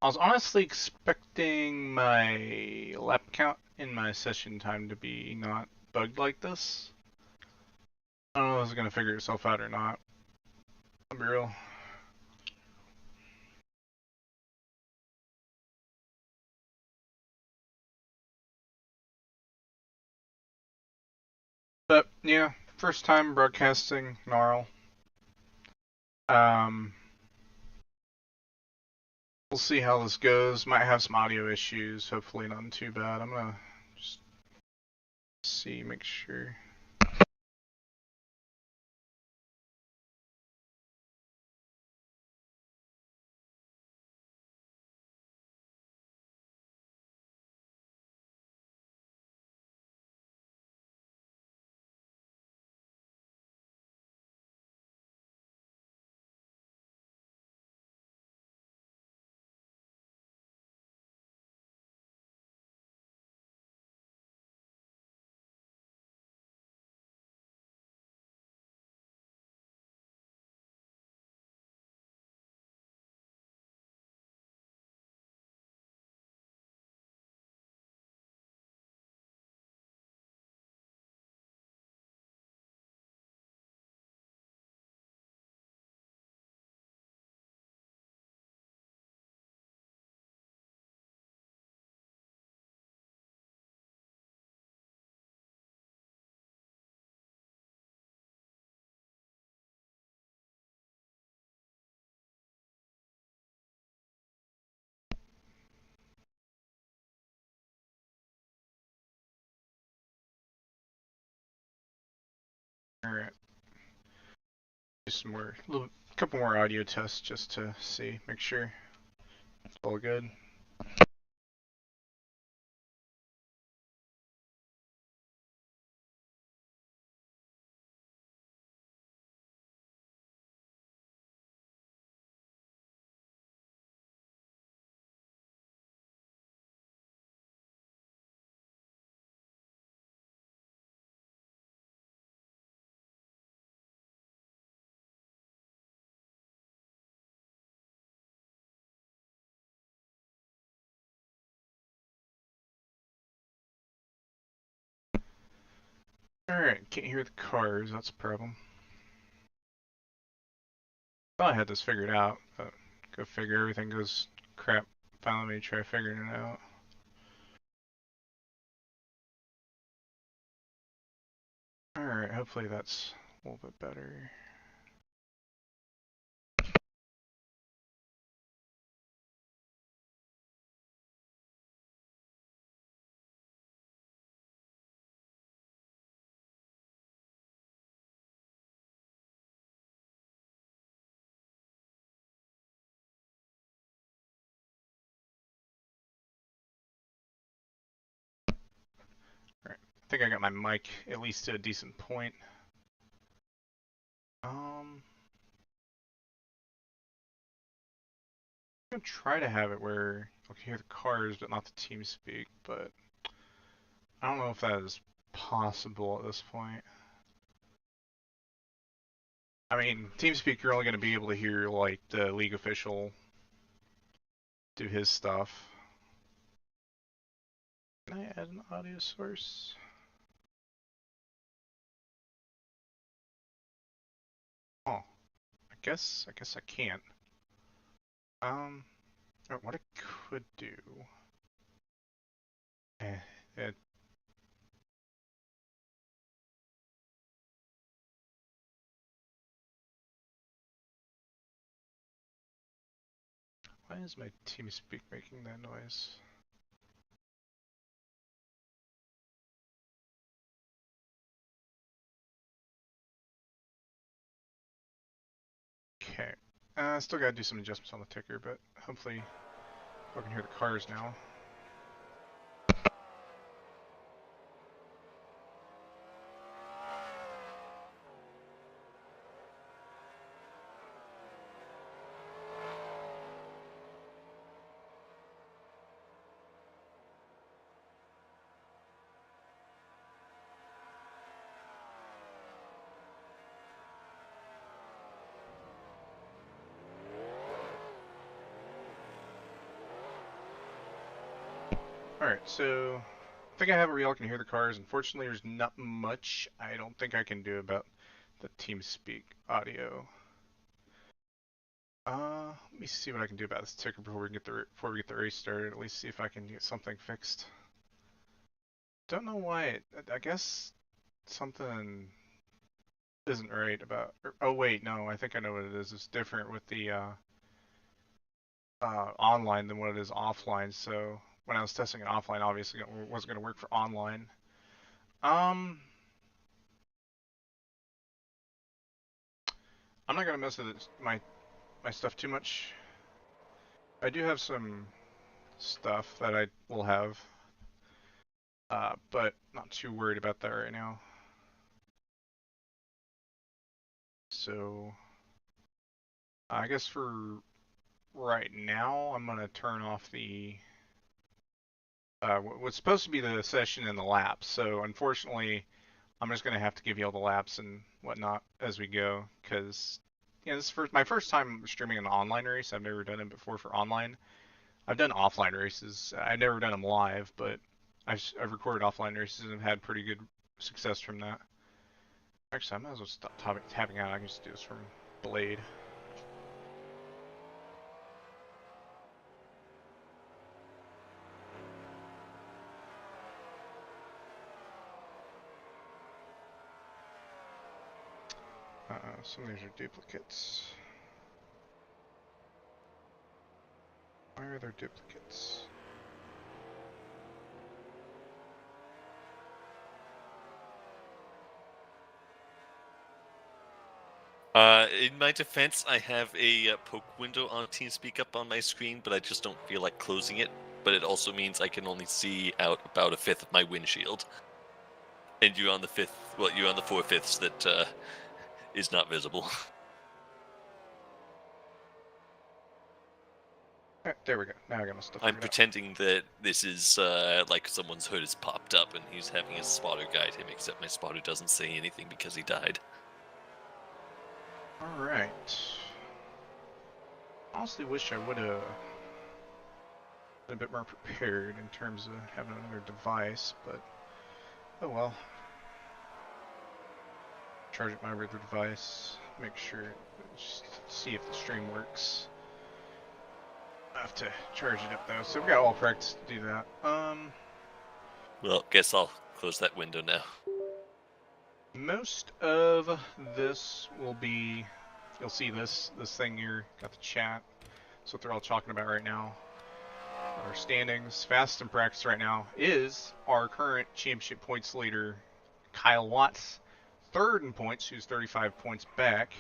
I was honestly expecting my lap count in my session time to be not bugged like this. I don't know if it's gonna figure itself out or not. I'll be real. But yeah, first time broadcasting NARL. Um, we'll see how this goes. Might have some audio issues. Hopefully not too bad. I'm gonna just see, make sure. All right, do some more, couple more audio tests just to see, make sure it's all good. Alright, can't hear the cars, that's a problem. Thought I had this figured out, but go figure, everything goes crap. Finally me try figuring it out. Alright, hopefully that's a little bit better. Alright, I think I got my mic at least to a decent point. I'm gonna try to have it where I can hear the cars but not the team speak, but I don't know if that is possible at this point. I mean, TeamSpeak, you're only going to be able to hear like the league official do his stuff. Can I add an audio source? Oh, I guess I can't. Um, what I could do. Eh, it, why is my TeamSpeak making that noise? Okay. Still gotta do some adjustments on the ticker, but hopefully I can hear the cars now. Alright, so I think I have it where y'all can hear the cars. Unfortunately, there's not much I don't think I can do about the TeamSpeak audio. Let me see what I can do about this ticker before we get the race started. At least see if I can get something fixed. Don't know why. I guess something isn't right about. Oh wait, no. I think I know what it is. It's different with the online than what it is offline. So when I was testing it offline, obviously it wasn't going to work for online. I'm not going to mess with my stuff too much. I do have some stuff that I will have, but not too worried about that right now. So I guess for right now, I'm gonna turn off the what's supposed to be the session and the laps. So unfortunately, I'm just gonna have to give you all the laps and whatnot as we go, because this is my first time streaming an online race. I've never done it before for online. I've done offline races. I've never done them live, but I've recorded offline races and have had pretty good success from that. Actually, I might as well stop tapping out. I can just do this from Blade. Some of these are duplicates. Why are there duplicates? In my defense, I have a poke window on TeamSpeak up on my screen, but I just don't feel like closing it. But it also means I can only see out about a fifth of my windshield. And you're on the fifth, well, you're on the 4/5 that is not visible. There we go. Now I got my stuff. I'm pretending that this is like someone's hood has popped up and he's having his spotter guide him, except my spotter doesn't say anything because he died. Alright. Honestly wish I would have been a bit more prepared in terms of having another device, but oh well. Charge up my regular device, make sure, just see if the stream works. I have to charge it up though, so we got all practice to do that. Well, guess I'll close that window now. Most of this will be, you'll see this thing here, got the chat. That's what they're all talking about right now. Our standings, fast in practice right now, is our current championship points leader, Kyle Watts. Third in points, who's 35 points back,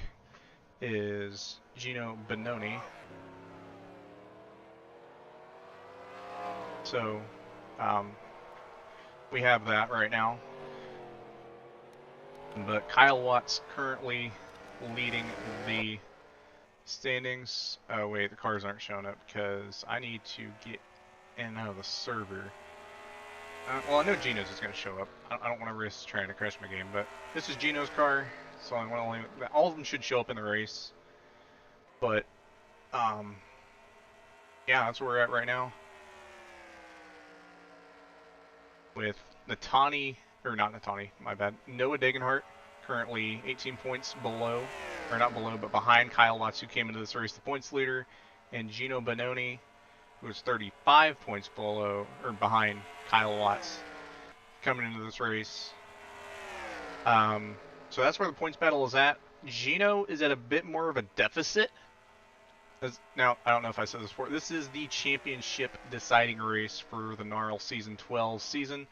is Gino Bononi. So, we have that right now. But Kyle Watts currently leading the standings. Oh wait, the cars aren't showing up because I need to get in and out of the server. Well, I know Gino's is going to show up. I don't want to risk trying to crash my game, but this is Gino's car, so I want to all of them should show up in the race. But yeah, that's where we're at right now. With Natani, or not Natani, my bad, Noah Degenhart, currently 18 points below, or not below, but behind Kyle Watts, who came into this race the points leader, and Gino Bononi, who was 35 points below, or behind Kyle Watts, coming into this race. So that's where the points battle is at. Gino is at a bit more of a deficit. Now, I don't know if I said this before. This is the championship deciding race for the NARL Season 12 season.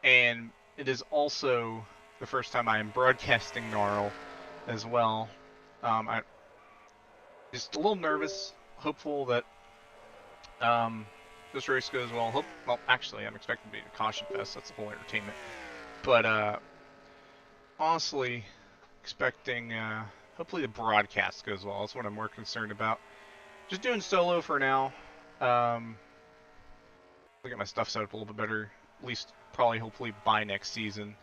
And it is also the first time I am broadcasting NARL as well. I'm just a little nervous, hopeful that this race goes well. Well, actually, I'm expecting to be a caution fest. That's the whole entertainment. But honestly, expecting hopefully the broadcast goes well. That's what I'm more concerned about. Just doing solo for now. Look at my stuff set up a little bit better. At least, probably, hopefully, by next season.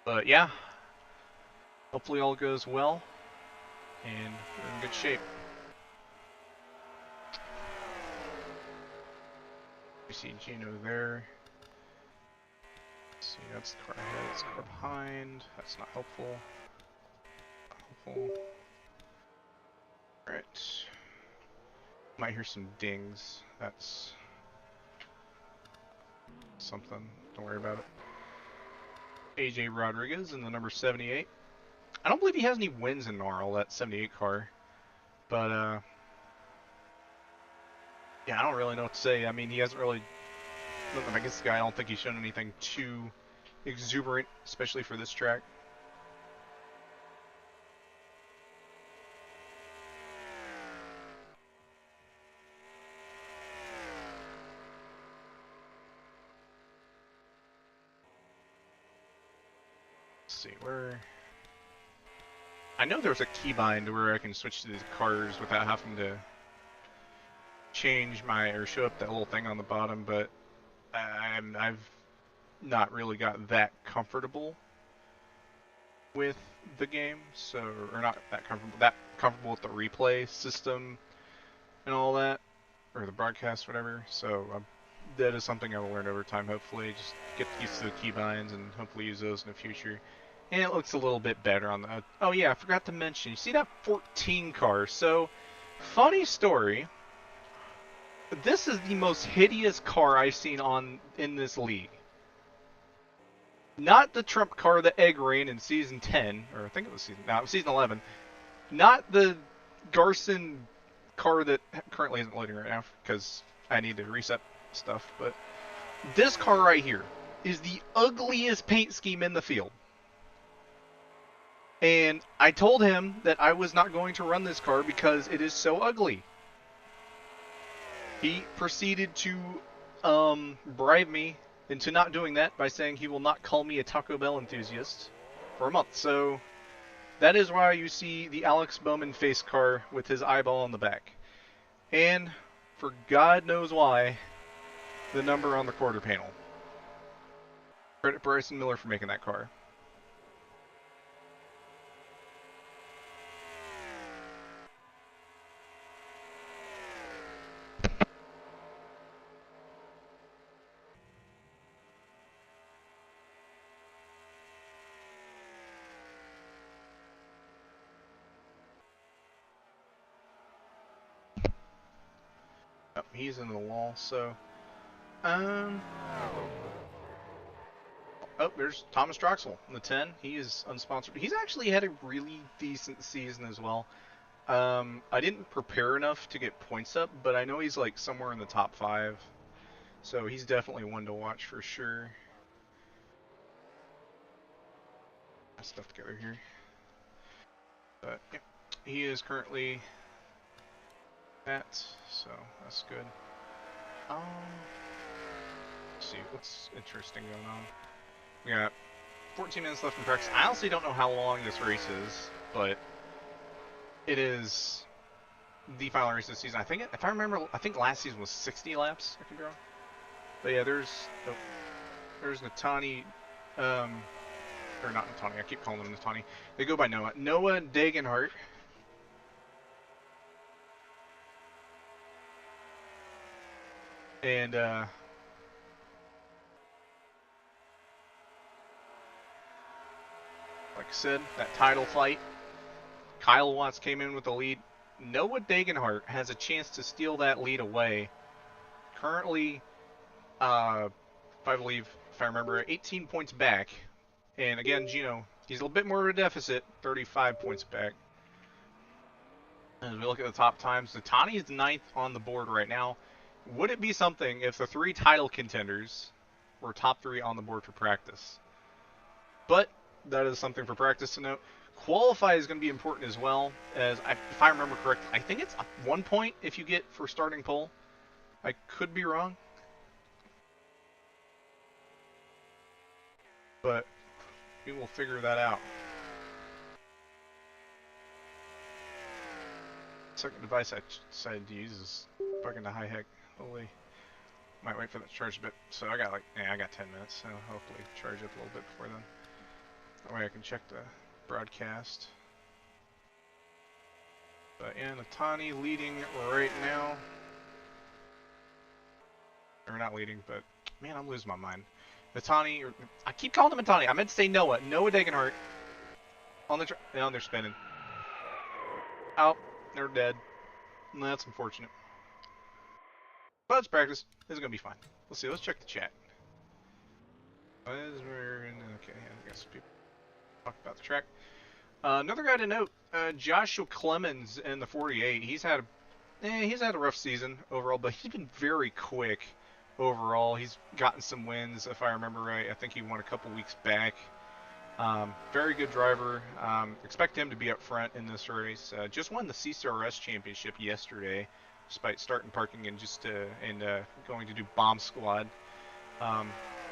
But yeah, hopefully all goes well, and we're in good shape. We see Gino there. Let's see, that's the car ahead, that's the car behind. That's not helpful. Not helpful. Alright. Might hear some dings. That's something. Don't worry about it. AJ Rodriguez in the number 78. I don't believe he has any wins in NARL, that 78 car. But, yeah, I don't really know what to say. I mean, he hasn't really... I guess the guy, I don't think he's shown anything too exuberant, especially for this track. Let's see, where... I know there's a keybind where I can switch to these cars without having to change my, or show up that little thing on the bottom, but I've not really got that comfortable with the game, so, or not that comfortable with the replay system and all that, or the broadcast, whatever, so that is something I will learn over time, hopefully, just get used to the keybinds and hopefully use those in the future. And it looks a little bit better on the... Oh yeah, I forgot to mention, you see that 14 car? So, funny story, this is the most hideous car I've seen in this league. Not the Trump car that Egg ran in Season 10, or I think it was Season 11. Not the Garson car that currently isn't loading right now, because I need to reset stuff, but this car right here is the ugliest paint scheme in the field. And I told him that I was not going to run this car because it is so ugly. He proceeded to bribe me into not doing that by saying he will not call me a Taco Bell enthusiast for a month. So that is why you see the Alex Bowman face car with his eyeball on the back. And for God knows why, the number on the quarter panel. Credit Bryson Miller for making that car. Oh, he's in the wall, so... Oh, there's Thomas Droxel in the 10. He is unsponsored. He's actually had a really decent season as well. I didn't prepare enough to get points up, but I know he's like somewhere in the top 5. So he's definitely one to watch for sure. Got stuff together here. But yeah, he is currently at, so that's good. Let's see what's interesting going on. We got 14 minutes left in practice. I honestly don't know how long this race is, but it is the final race this season. I think, if I remember, I think last season was 60 laps. I could be wrong. But yeah, there's Natani, or not Natani. I keep calling him Natani. They go by Noah. Noah Dagenhart. And like I said, that title fight, Kyle Watts came in with the lead. Noah Dagenhart has a chance to steal that lead away. Currently, I believe, if I remember, 18 points back. And again, Gino, he's a little bit more of a deficit, 35 points back. As we look at the top times, Natani is 9th on the board right now. Would it be something if the 3 title contenders were top 3 on the board for practice? But that is something for practice to note. Qualify is going to be important as well, as if I remember correctly, I think it's 1 point if you get for starting pole. I could be wrong. But we will figure that out. Second device I decided to use is bugging the high heck. Holy. Might wait for that to charge a bit. So I got 10 minutes, so hopefully charge up a little bit before then. That way I can check the broadcast. But yeah, Natani leading right now. Or not leading, but man, I'm losing my mind. Matani, or I keep calling him Matani. I meant to say Noah. Noah Degenhart on the no, they're spinning. Oh, they're dead. That's unfortunate. But it's practice. This is gonna be fine. Let's see. Let's check the chat. Okay, I guess people talk about the track. Another guy to note, Joshua Clemens in the 48. He's had a rough season overall, but he's been very quick overall. He's gotten some wins, if I remember right. I think he won a couple weeks back. Very good driver. Expect him to be up front in this race. Just won the CCRS championship yesterday, despite starting parking and going to do bomb squad.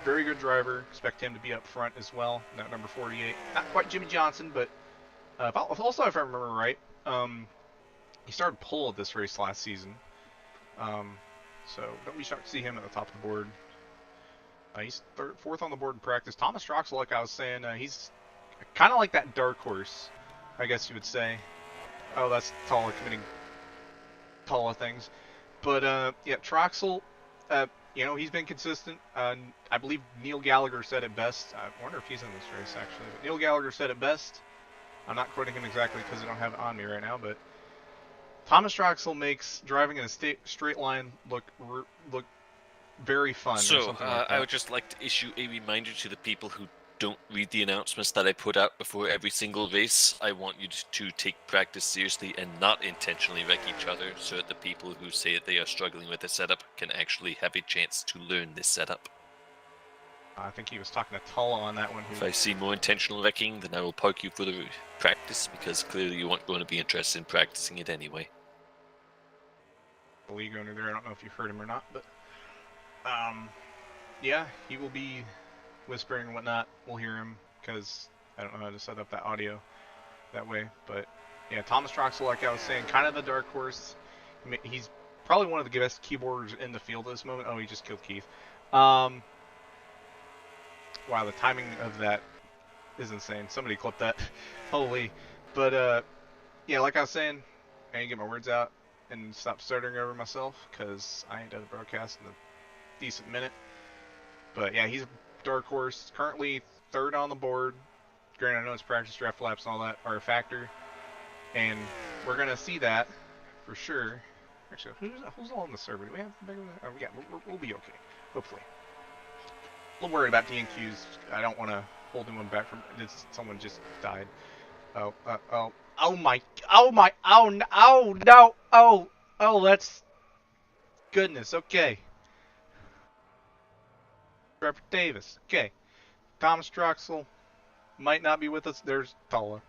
Very good driver. Expect him to be up front as well. That number 48. Not quite Jimmy Johnson, but also if I remember right, he started pole at this race last season. So don't be shocked to see him at the top of the board. He's fourth on the board in practice. Thomas Troxel, like I was saying, he's kind of like that dark horse, I guess you would say. Oh, that's Tala committing Tala things. But, yeah, Troxel, he's been consistent. I believe Neil Gallagher said it best. I wonder if he's in this race, actually. But Neil Gallagher said it best. I'm not quoting him exactly because I don't have it on me right now, but Thomas Troxel makes driving in a straight line look very fun. So, I would just like to issue a reminder to the people who don't read the announcements that I put out before every single race. I want you to take practice seriously and not intentionally wreck each other, so that the people who say that they are struggling with the setup can actually have a chance to learn this setup. I think he was talking to Tulla on that one. If I see more intentional wrecking, then I will park you for the practice, because clearly you aren't going to be interested in practicing it anyway. The league owner there, I don't know if you've heard him or not, but yeah, he will be whispering and whatnot. We'll hear him because I don't know how to set up that audio that way. But yeah, Thomas Troxel, like I was saying, kind of the dark horse. He's probably one of the best keyboarders in the field at this moment. Oh, he just killed Keith. Wow, the timing of that is insane. Somebody clip that. Holy. But yeah, like I was saying, I need to get my words out and stop stuttering over myself because I ain't done the broadcast in a decent minute. But yeah, he's a dark horse. Currently third on the board. Granted, I know his practice draft laps and all that are a factor, and we're gonna see that for sure. Actually, who's all on the server? Do we have bigger? Oh, yeah, we'll be okay. Hopefully. A little worried about DNQs. I don't want to hold anyone back from. Someone just died. Oh my, no, that's goodness. Okay. Trevor Davis. Okay. Thomas Troxel might not be with us. There's Tala.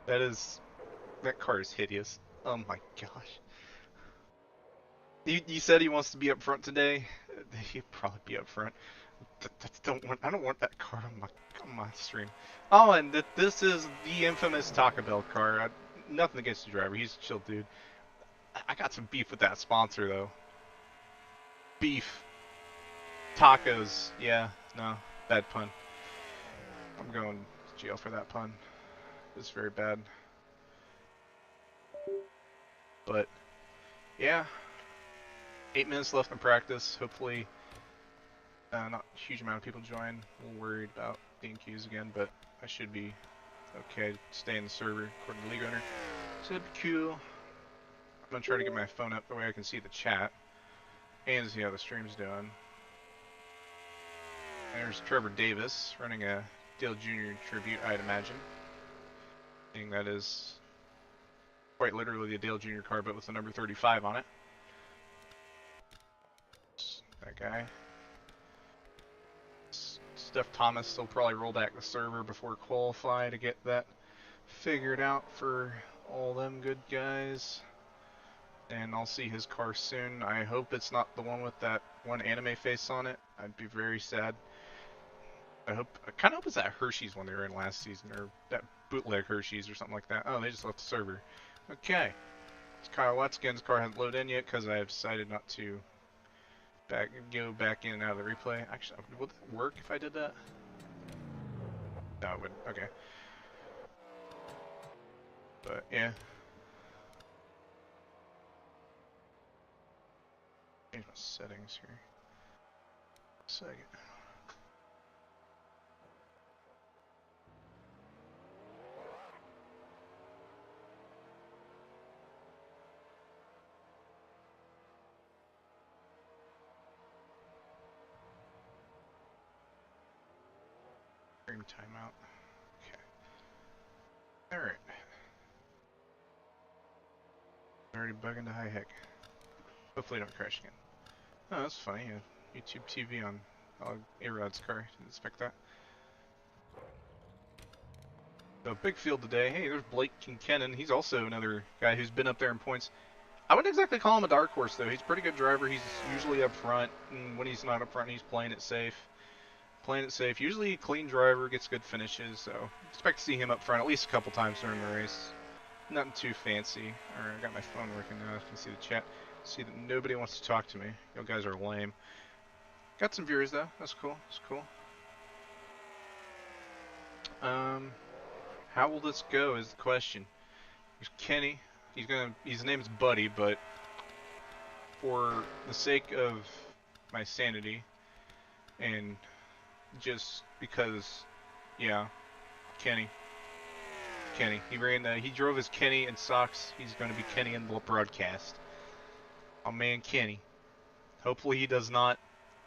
That car is hideous. Oh my gosh. You said he wants to be up front today. He'd probably be up front. I don't want that car on my stream. Oh, and this is the infamous Taco Bell car. Nothing against the driver. He's a chill dude. I got some beef with that sponsor though. Beef. Tacos. Yeah. No. Bad pun. I'm going to jail for that pun. It's very bad. But yeah. 8 minutes left in practice. Hopefully not a huge amount of people join. A little worried about DNQs again, but I should be okay to stay in the server according to the league owner. So that'd be cool. I'm gonna try to get my phone up the way I can see the chat and see how the stream's doing. There's Trevor Davis running a Dale Jr. tribute, I'd imagine. I think that is quite literally the Dale Jr. car, but with the number 35 on it. That guy. Steph Thomas will probably roll back the server before qualify to get that figured out for all them good guys. And I'll see his car soon. I hope it's not the one with that one anime face on it. I'd be very sad. I kind of hope it's that Hershey's one they were in last season, or that bootleg Hershey's or something like that. Oh, they just left the server. Okay. It's Kyle Watskin's car hasn't loaded in yet because I have decided not to go back in and out of the replay. Actually, would that work if I did that? No, it wouldn't. Okay. But yeah. Change my settings here. Second. Stream timeout. Okay. Alright. Already bugging to high heck. Hopefully don't crash again. Oh, that's funny. YouTube TV on A-Rod's car. Didn't expect that. So, big field today. Hey, there's Blake Kincannon. He's also another guy who's been up there in points. I wouldn't exactly call him a dark horse, though. He's a pretty good driver. He's usually up front. And when he's not up front, he's playing it safe. Usually a clean driver, gets good finishes. So, expect to see him up front at least a couple times during the race. Nothing too fancy. Alright, I got my phone working now. I can see the chat. See that nobody wants to talk to me. You guys are lame. Got some viewers though. That's cool. That's cool. How will this go is the question. There's Kenny. His name's Buddy, but for the sake of my sanity and just because, yeah, Kenny. He drove his Kenny in socks. He's going to be Kenny in the broadcast. Oh man, Kenny. Hopefully he does not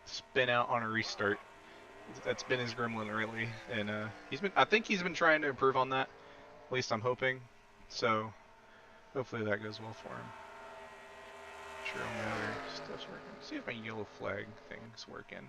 spin out on a restart. That's been his gremlin lately, and I think he's been trying to improve on that. At least I'm hoping. So hopefully that goes well for him. Sure, all my other stuff's working. See if my yellow flag thing's working.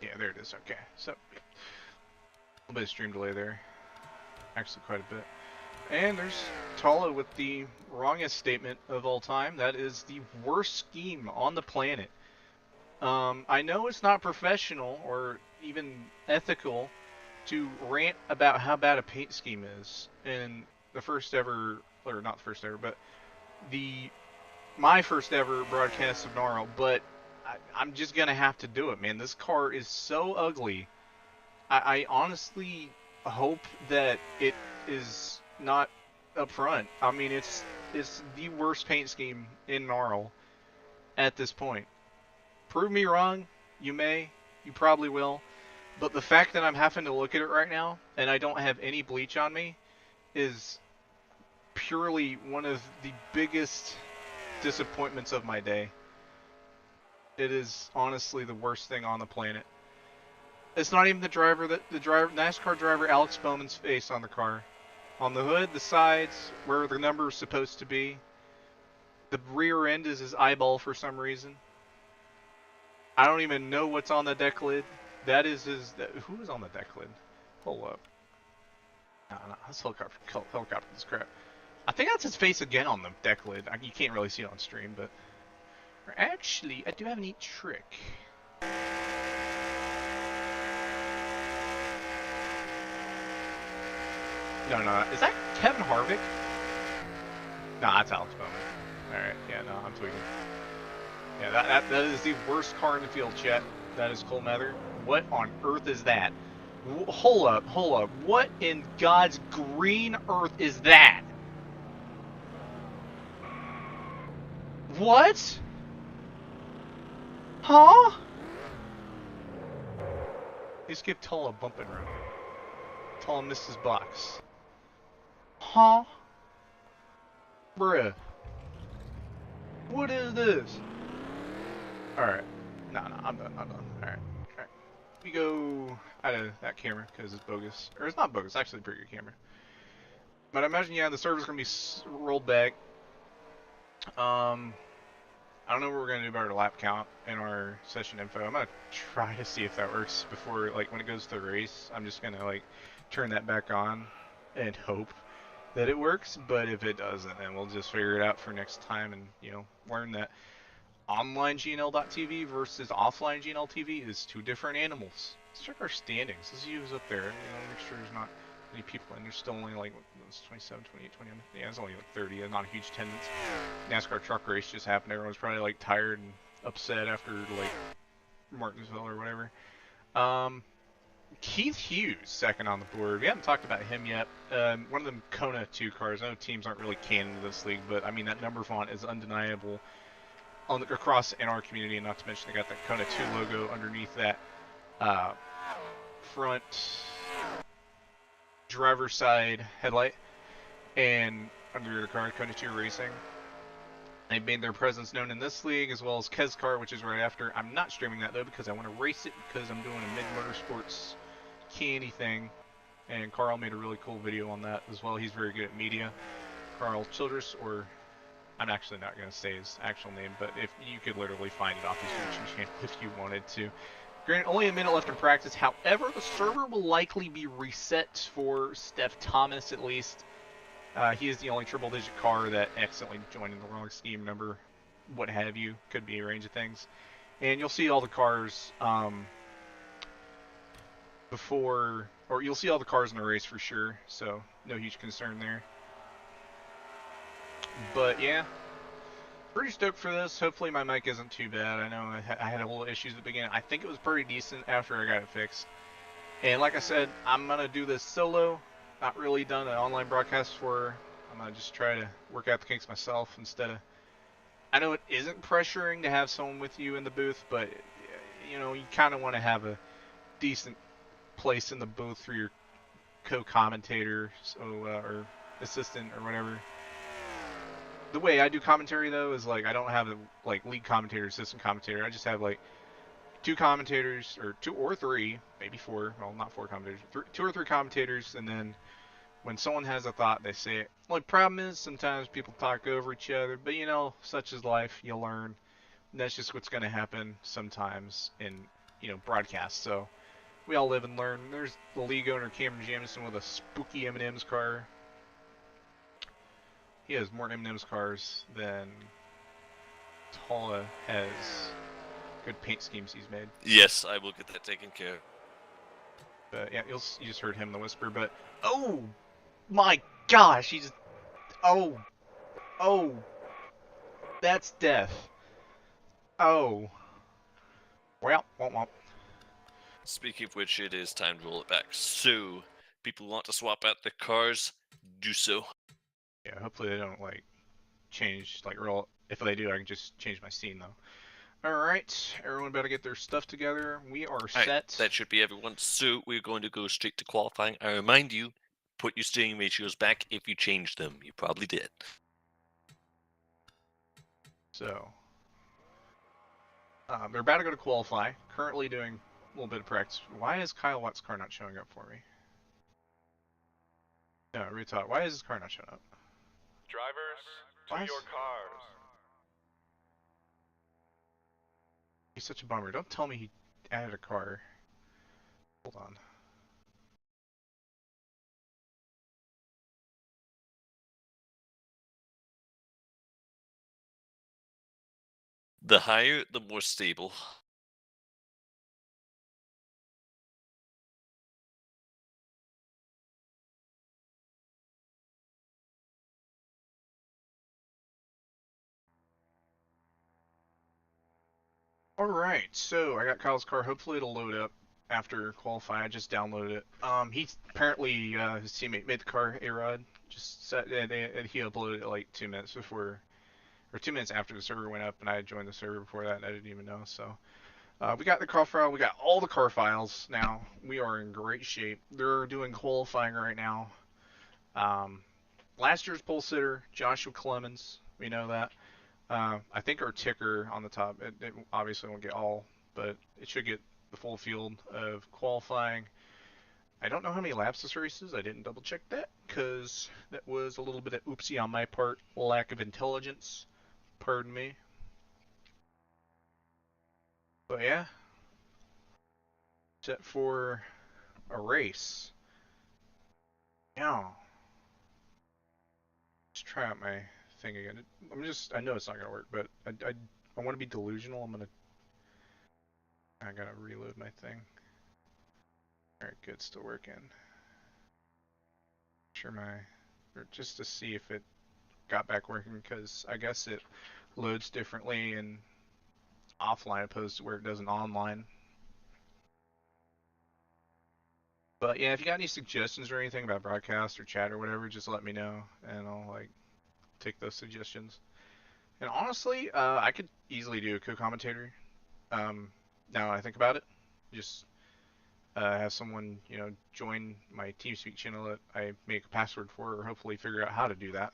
Yeah, there it is. Okay, so a little bit of stream delay there. Actually, quite a bit. And there's Tala with the wrongest statement of all time. That is the worst scheme on the planet. I know it's not professional or even ethical to rant about how bad a paint scheme is in the first ever, or not the first ever, but my first ever broadcast of NARL, but I'm just gonna have to do it, man. This car is so ugly. I honestly hope that it is not up front. I mean, it's the worst paint scheme in NARL at this point. Prove me wrong. You probably will. But the fact that I'm having to look at it right now and I don't have any bleach on me is purely one of the biggest disappointments of my day. It is honestly the worst thing on the planet. It's not even the NASCAR driver Alex Bowman's face on the car. On the hood, the sides, where the number is supposed to be. The rear end is his eyeball for some reason. I don't even know what's on the deck lid. That is his... Who is on the deck lid? Hold up. No, that's helicopter this crap. I think that's his face again on the deck lid. You can't really see it on stream, but... Actually, I do have a neat trick. No, is that Kevin Harvick? No, that's Alex Bowman. Alright, yeah, no, I'm tweaking. Yeah, that is the worst car in the field, chat. That is Cole Mather. What on earth is that? Hold up. What in God's green earth is that? What? Huh? Just give Tull a bump and run. Tull missed his box. Huh? Bruh. What is this? Alright. No, I'm done. Alright. We go out of that camera because it's bogus. Or it's not bogus, it's actually a pretty good camera. But I imagine, yeah, the server's going to be rolled back. I don't know what we're going to do about our lap count and our session info. I'm going to try to see if that works before, like, when it goes to the race. I'm just going to, like, turn that back on and hope that it works. But if it doesn't, then we'll just figure it out for next time and, you know, learn that online GNL.TV versus offline GNL.TV is two different animals. Let's check our standings. Let's see who's up there. You know, make sure there's not many people in. There's still only like 27, 28, 29. Yeah, it's only like 30. Not a huge attendance. NASCAR truck race just happened. Everyone's probably like tired and upset after like Martinsville or whatever. Keith Hughes, second on the board. We haven't talked about him yet. One of them Kona 2 cars. I know teams aren't really canon to this league, but I mean that number font is undeniable across in our community, and not to mention they got that Kona 2 logo underneath that uh, front driver's side headlight, and under the car, Kona 2 Racing. They've made their presence known in this league, as well as Kezcar, which is right after. I'm not streaming that, though, because I want to race it, because I'm doing a mid-motorsports candy thing, and Carl made a really cool video on that as well. He's very good at media. Carl Childress, or I'm actually not going to say his actual name, but if you could literally find it off his YouTube channel if you wanted to. Granted, only a minute left in practice. However, the server will likely be reset for Steph Thomas, at least. He is the only triple-digit car that accidentally joined in the wrong scheme number, what have you. Could be a range of things. And you'll see all the cars you'll see all the cars in the race for sure, so no huge concern there. But yeah, pretty stoked for this. Hopefully my mic isn't too bad. I know I had a little issues at the beginning. I think it was pretty decent after I got it fixed. And like I said, I'm going to do this solo. Not really done an online broadcast for. I'm going to just try to work out the kinks myself instead of. I know it isn't pressuring to have someone with you in the booth, but you know, you kind of want to have a decent place in the booth for your co-commentator, or assistant or whatever. The way I do commentary though is like I don't have a like lead commentator, assistant commentator. I just have like two commentators, or two or three, maybe four. Well, not four commentators, two or three commentators, and then when someone has a thought, they say it. Only problem is sometimes people talk over each other, but you know, such is life. You learn. And that's just what's going to happen sometimes in broadcasts. So we all live and learn. There's the league owner Cameron Jamison with a spooky M&M's car. He has more M&M's cars than Tala has good paint schemes he's made. Yes, I will get that taken care of. But yeah, you just heard him in the whisper, but oh my gosh, he just oh that's death. Oh. Well, womp womp. Speaking of which, it is time to roll it back. So, people want to swap out their cars, do so. Yeah, hopefully they don't like change roll. If they do, I can just change my scene though. Alright, everyone better get their stuff together. We are set. Right, that should be everyone. So, we're going to go straight to qualifying. I remind you, put your steering ratios back if you changed them. You probably did. So, they're about to go to qualify. Currently doing a little bit of practice. Why is Kyle Watt's car not showing up for me? No, retard. Why is his car not showing up? Drivers, to your cars. He's such a bummer. Don't tell me he added a car. Hold on. The higher, the more stable. Alright, so I got Kyle's car. Hopefully it'll load up after qualify. I just downloaded it. He apparently, his teammate made the car, A-Rod. Just set, and he uploaded it like 2 minutes before, or 2 minutes after the server went up, and I had joined the server before that, and I didn't even know. So we got the car file. We got all the car files now. We are in great shape. They're doing qualifying right now. Last year's pole sitter, Joshua Clemens. We know that. I think our ticker on the top, it obviously won't get all, but it should get the full field of qualifying. I don't know how many laps this race is. I didn't double check that because that was a little bit of oopsie on my part. Lack of intelligence. Pardon me. But yeah. Set for a race. Now. Let's try out my thing again. I know it's not going to work, but I want to be delusional. I gotta reload my thing. Alright, good, still working. Sure, or just to see if it got back working, because I guess it loads differently in offline opposed to where it does in online. But yeah, if you got any suggestions or anything about broadcast or chat or whatever, just let me know, and I'll like take those suggestions. And honestly, I could easily do a co-commentator. Now I think about it, just have someone join my TeamSpeak channel that I make a password for, or hopefully figure out how to do that,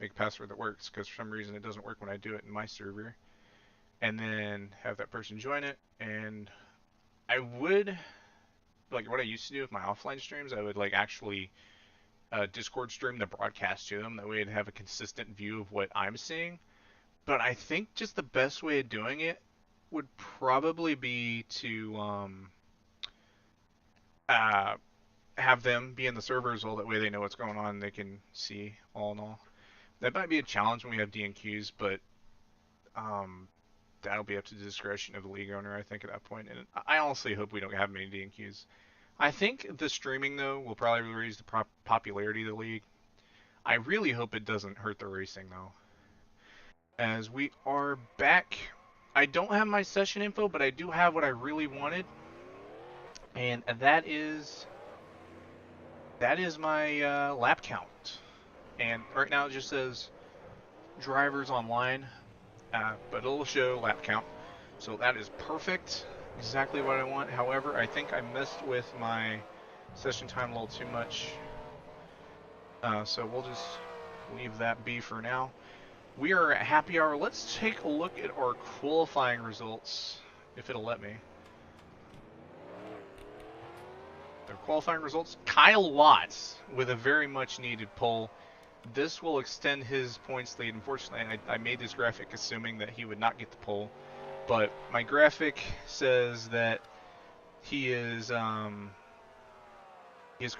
make a password that works, because for some reason it doesn't work when I do it in my server. And then have that person join it, and I would like what I used to do with my offline streams. I would like actually Discord stream the broadcast to them. That way I'd have a consistent view of what I'm seeing. But I think just the best way of doing it would probably be to have them be in the server as well. That way they know what's going on and they can see all in all. That might be a challenge when we have DNQs, but that'll be up to the discretion of the league owner, I think, at that point. And I honestly hope we don't have many DNQs. I think the streaming, though, will probably raise the popularity of the league. I really hope it doesn't hurt the racing, though. As we are back, I don't have my session info, but I do have what I really wanted. And that is my lap count. And right now it just says drivers online, but it'll show lap count. So that is perfect. Exactly what I want. However, I think I messed with my session time a little too much. So we'll just leave that be for now. We are at happy hour. Let's take a look at our qualifying results, if it'll let me. The qualifying results, Kyle Watts with a very much needed pole. This will extend his points lead. Unfortunately, I made this graphic assuming that he would not get the pole. But my graphic says that he is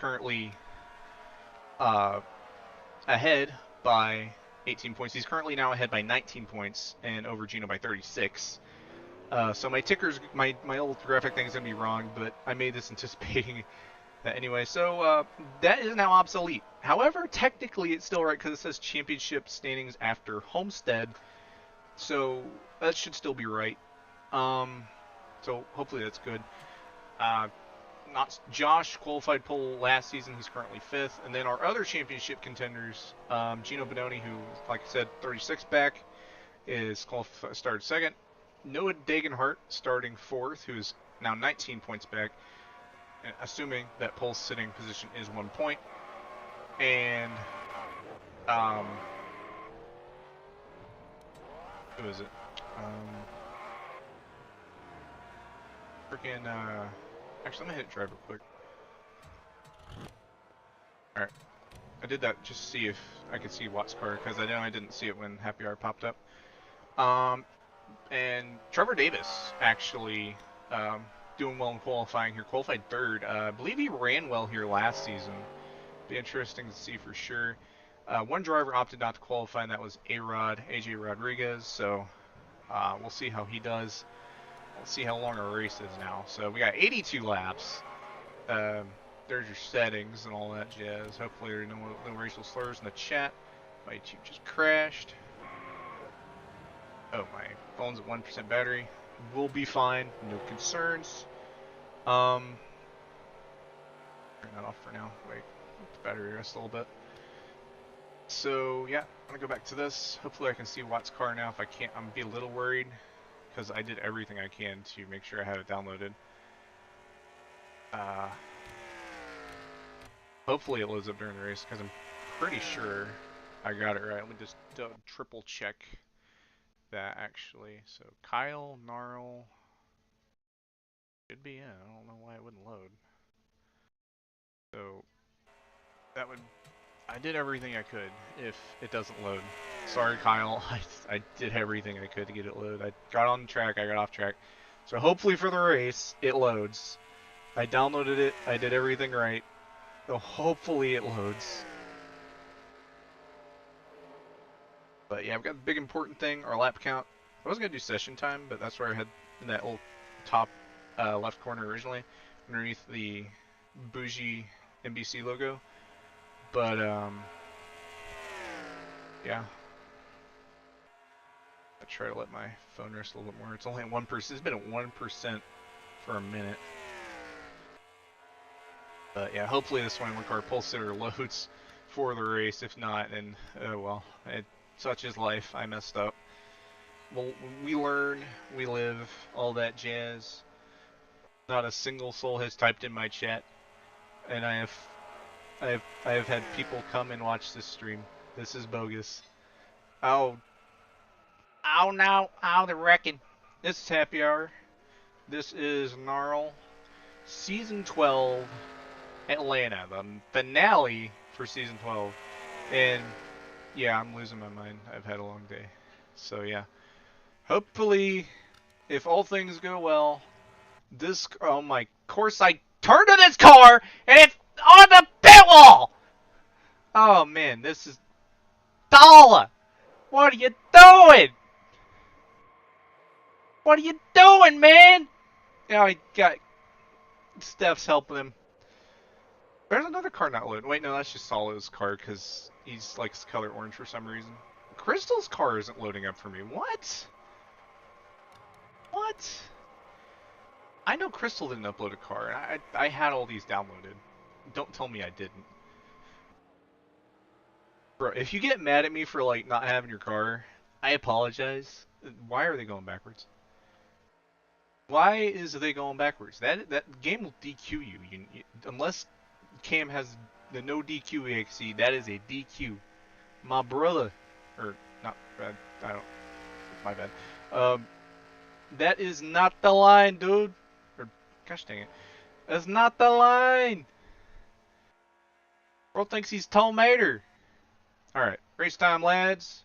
currently ahead by 18 points. He's currently now ahead by 19 points and over Gino by 36. So my tickers, my old graphic thing is going to be wrong, but I made this anticipating that anyway. So that is now obsolete. However, technically it's still right because it says championship standings after Homestead. So that should still be right. So hopefully that's good. Not Josh qualified pole last season. He's currently 5th. And then our other championship contenders, Gino Bononi, who, like I said, 36 back, is started 2nd. Noah Dagenhart starting 4th, who's now 19 points back, assuming that pole sitting position is 1 point. And who is it? Actually, let me hit drive real quick. Alright. I did that just to see if I could see Watt's car, because I know I didn't see it when Happy Hour popped up. And Trevor Davis, actually, doing well in qualifying here. Qualified 3rd. I believe he ran well here last season. Be interesting to see for sure. One driver opted not to qualify, and that was AJ Rodriguez. So we'll see how he does. We'll see how long our race is now. So we got 82 laps. There's your settings and all that jazz. Hopefully there are no racial slurs in the chat. My YouTube just crashed. Oh, my phone's at 1% battery. We'll be fine. No concerns. Turn that off for now. Wait, let the battery rest a little bit. So yeah, I'm gonna go back to this. Hopefully I can see Watt's car now. If I can't, I'm gonna be a little worried because I did everything I can to make sure I had it downloaded. Hopefully it loads up during the race because I'm pretty sure I got it right. Let me just triple check that actually. So Kyle, NARL should be in. I don't know why it wouldn't load. So that would, I did everything I could if it doesn't load. Sorry Kyle, I did everything I could to get it loaded. I got on track, I got off track. So hopefully for the race it loads. I downloaded it, I did everything right. So hopefully it loads. But yeah, I've got a big important thing, our lap count. I was going to do session time, but that's where I had in that old top left corner originally, underneath the bougie NBC logo. But yeah. I try to let my phone rest a little bit more. It's only at 1%. It's been at 1% for a minute. But yeah, hopefully this 21 car pull sitter loads for the race. If not, then well, such is life. I messed up. Well, we learn, we live, all that jazz. Not a single soul has typed in my chat, and I have had people come and watch this stream. This is bogus. Oh no, they're wrecking. This is Happy Hour. This is NARL Season 12 Atlanta, the finale for Season 12. And yeah, I'm losing my mind. I've had a long day. So yeah. Hopefully, if all things go well, this, oh my course, I turned to this car and it's on the pit wall! Oh man, this is Dala! What are you doing? What are you doing, man? Yeah, I got Steph's helping him. There's another car not loading. Wait, no, that's just Solo's car because he's likes the color orange for some reason. Crystal's car isn't loading up for me. What? What? I know Crystal didn't upload a car, and I had all these downloaded. Don't tell me I didn't. Bro, if you get mad at me for like not having your car, I apologize. Why are they going backwards? Why is they going backwards? That game will DQ you. Unless Cam has the no DQ EXE, that is a DQ. My brother, or not bad. I don't. My bad. That is not the line, dude. Or gosh dang it, that's not the line. Bro thinks he's Tom Mater. All right, race time, lads.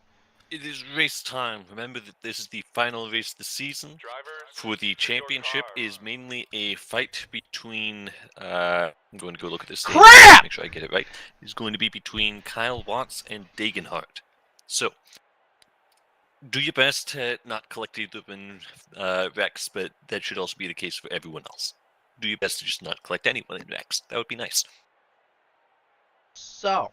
It is race time. Remember that this is the final race of the season. Drivers, For the championship is mainly a fight between, I'm going to go look at this thing, make sure I get it right. It's going to be between Kyle Watts and Dagenhart. So, do your best to not collect either in Rex, but that should also be the case for everyone else. Do your best to just not collect anyone in Rex. That would be nice. So,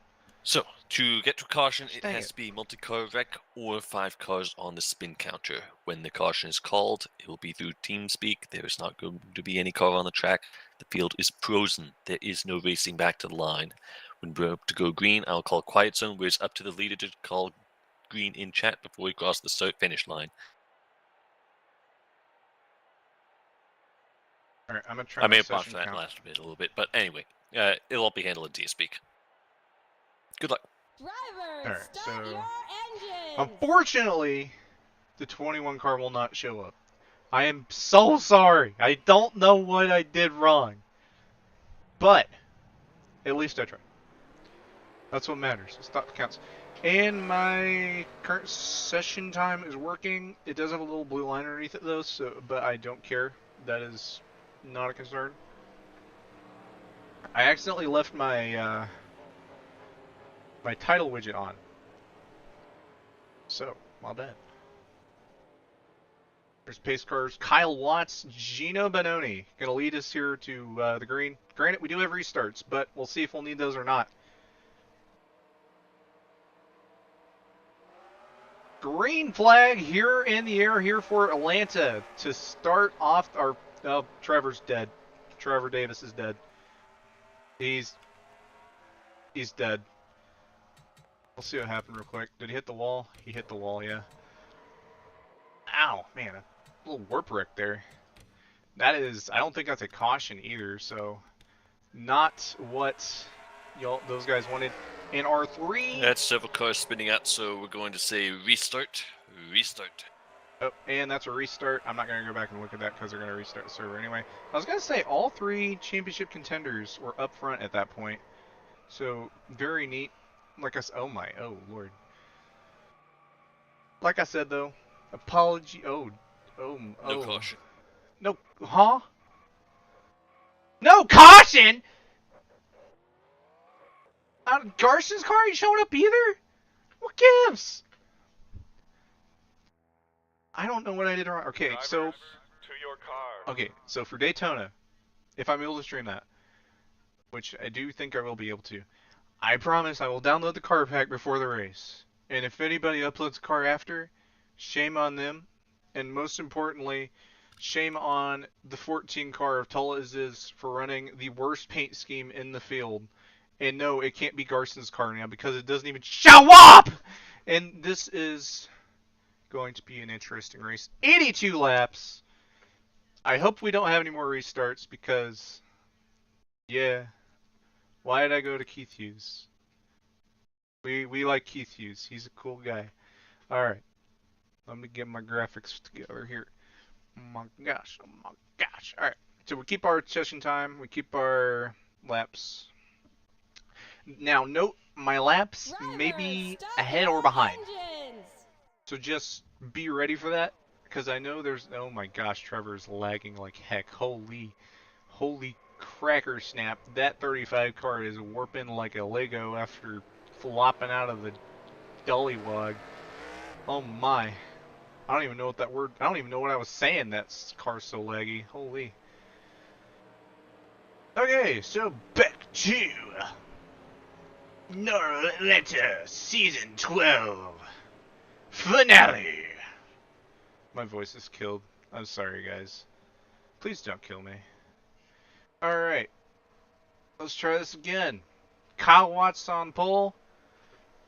to get to caution, it Dang has it. to be multi-car wreck or 5 cars on the spin counter. When the caution is called, it will be through TeamSpeak. There is not going to be any car on the track. The field is frozen. There is no racing back to the line. When we're up to go green, I'll call Quiet Zone, where it's up to the leader to call green in chat before we cross the start-finish line. all right, I'm gonna try. I may my have botched session that count. last bit a little bit, but anyway, it'll all be handled in TeamSpeak. Good luck. Drivers, Alright, start so your engine. unfortunately, the 21 car will not show up. I am so sorry. I don't know what I did wrong. But at least I tried. That's what matters. Stop counts. And my current session time is working. It does have a little blue line underneath it though, so but I don't care. That is not a concern. I accidentally left my my title widget on. So, my bad. There's pace cars. Kyle Watts, Gino Bononi. Gonna lead us here to the green. Granted, we do have restarts, but we'll see if we'll need those or not. Green flag here in the air here for Atlanta to start off our... Oh, Trevor's dead. Trevor Davis is dead. He's dead. We'll see what happened real quick. Did he hit the wall? He hit the wall, yeah. Ow, man, a little warp wreck there. That is, I don't think that's a caution either, so not what those guys wanted. In R3... That's several cars spinning out, so we're going to say restart, restart. Oh, and that's a restart. I'm not going to go back and look at that because they're going to restart the server anyway. I was going to say all 3 championship contenders were up front at that point. So, very neat. Like I said, oh lord. Like I said though, apology, No caution. No, huh? No caution? Garson's car ain't showing up either? What gives? I don't know what I did wrong. Okay, drivers, so... to your cars. Okay, so for Daytona, if I'm able to stream that, which I do think I will be able to, I promise I will download the car pack before the race. And if anybody uploads a car after, shame on them. And most importantly, shame on the 14 car of Tullis is for running the worst paint scheme in the field. And no, it can't be Garson's car now because it doesn't even show up! And this is going to be an interesting race. 82 laps. I hope we don't have any more restarts because, yeah, why did I go to Keith Hughes? We like Keith Hughes. He's a cool guy. Alright, let me get my graphics together here. Oh my gosh, oh my gosh. Alright, so we keep our session time, we keep our laps. Now, note my laps may be ahead or behind. So just be ready for that, because I know there's... Oh my gosh, Trevor's lagging like heck. Holy cracker snap. That 35 car is warping like a Lego after flopping out of the dullywog. Oh my. I don't even know what that word... I don't even know what I was saying. That car's so laggy. Holy. Okay, so back to NARL Letter Season 12 Finale. My voice is killed. I'm sorry, guys. Please don't kill me. Alright. Let's try this again. Kyle Watts on pole.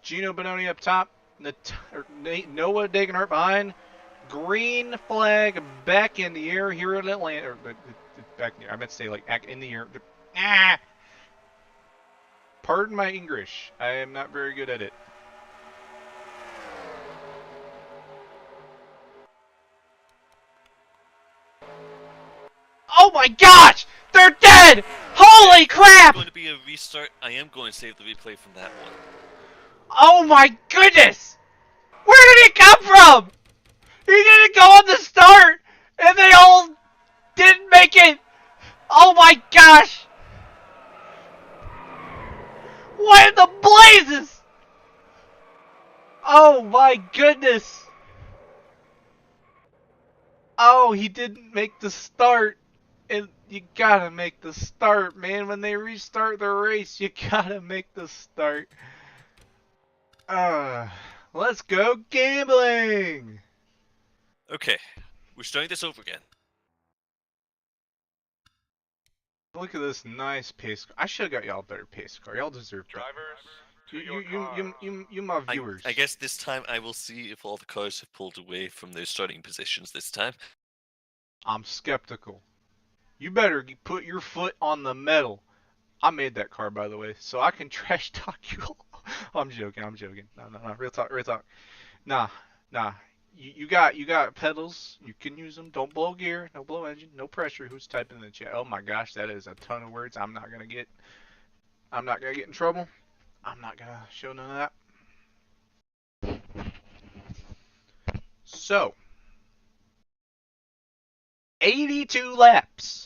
Gino Bononi up top. Noah Dagenhart behind. Green flag back in the air here at Atlanta. Or, back in the air. I meant to say, like, in the air. Ah! Pardon my English. I am not very good at it. Oh my gosh! They're dead! Holy crap! It's going to be a restart. I am going to save the replay from that one. Oh my goodness! Where did it come from? He didn't go on the start, and they all didn't make it. Oh my gosh! What in the blazes? Oh my goodness! Oh, he didn't make the start. And you gotta make the start, man. When they restart the race, you gotta make the start. Let's go gambling! Okay, we're starting this over again. Look at this nice pace car. I should have got y'all a better pace car. Y'all deserve better. You my viewers. I guess this time I will see if all the cars have pulled away from their starting positions this time. I'm skeptical. You better put your foot on the metal. I made that car, by the way, so I can trash talk you all. I'm joking. No. Real talk. Nah. You got pedals. You can use them. Don't blow gear. No blow engine. No pressure. Who's typing in the chat? Oh my gosh, that is a ton of words. I'm not gonna get in trouble. I'm not gonna show none of that. So, 82 laps.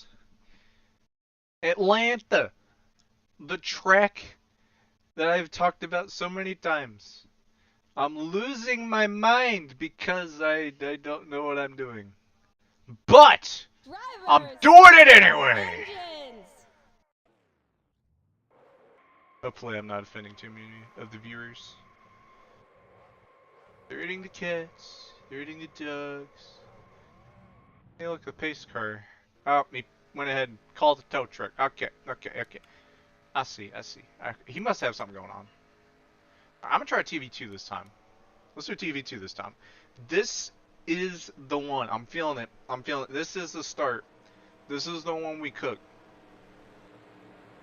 Atlanta, the track that I've talked about so many times. I'm losing my mind because I don't know what I'm doing. But I'm doing it anyway! Hopefully I'm not offending too many of the viewers. They're eating the cats. They're eating the dogs. Hey look, the pace car. Oh, he went ahead and called the tow truck. Okay. I see. He must have something going on. I'm gonna try TV2 this time. Let's do TV2 this time. This is the one. I'm feeling it. This is the start. This is the one we cook.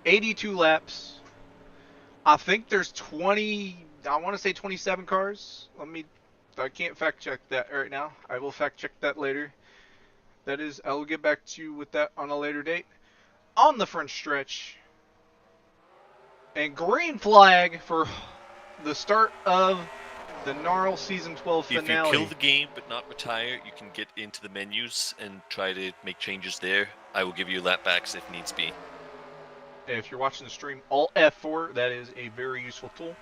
82 laps. I think there's 20... I want to say 27 cars. I can't fact check that right now. I will fact check that later. That is, I will get back to you with that on a later date. On the front stretch. And green flag for the start of the NARL Season 12 finale. If you kill the game but not retire, you can get into the menus and try to make changes there. I will give you lap backs if needs be. If you're watching the stream, Alt F4, that is a very useful tool.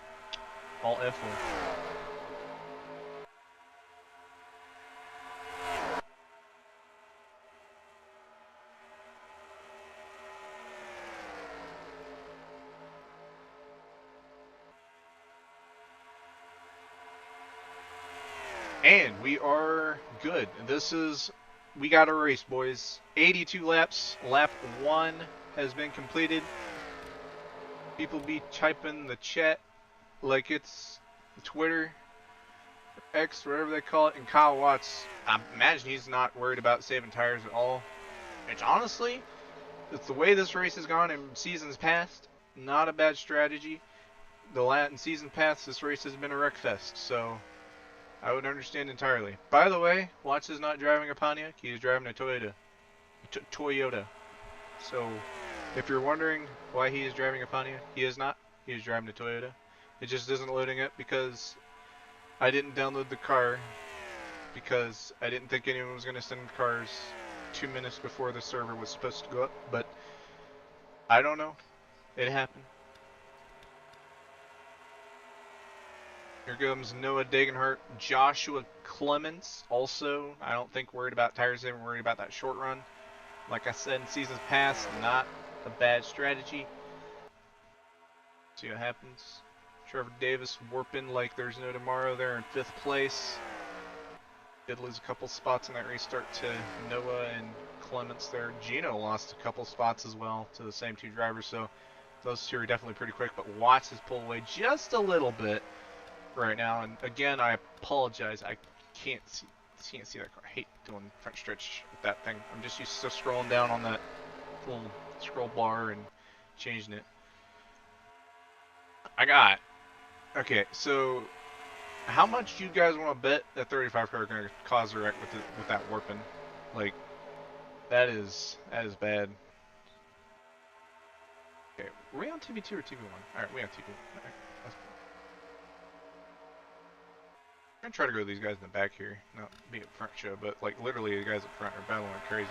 Alt F4. And we are good. We got a race, boys. 82 laps. Lap 1 has been completed. People be typing the chat like it's Twitter, X, whatever they call it. And Kyle Watts, I imagine he's not worried about saving tires at all. Which honestly, it's the way this race has gone in seasons past. Not a bad strategy. The Latin season past, this race has been a wreck fest. So I would understand entirely. By the way, Watts is not driving a Pontiac. He is driving a Toyota. Toyota. So, if you're wondering why he is driving a Pontiac, he is not. He is driving a Toyota. It just isn't loading up because I didn't download the car because I didn't think anyone was going to send cars 2 minutes before the server was supposed to go up. But I don't know. It happened. Here comes Noah Dagenhart, Joshua Clements. Also, I don't think worried about tires. They were worried about that short run. Like I said in seasons past, not a bad strategy. See what happens. Trevor Davis warping like there's no tomorrow there in 5th place. Did lose a couple spots in that restart to Noah and Clements there. Gino lost a couple spots as well to the same 2 drivers. So those 2 are definitely pretty quick. But Watts has pulled away just a little bit right now, and again, I apologize. I can't see that car. I hate doing front stretch with that thing. I'm just used to scrolling down on that little scroll bar and changing it. Okay, so how much do you guys want to bet that 35 car is going to cause a wreck with that warping? Like, that is bad. Okay, were we on TV2 or TV1? Alright, we on TV1. Alright, that's cool. I'm gonna try to go to these guys in the back here, not be at front show, but like literally the guys up front are battling like crazy.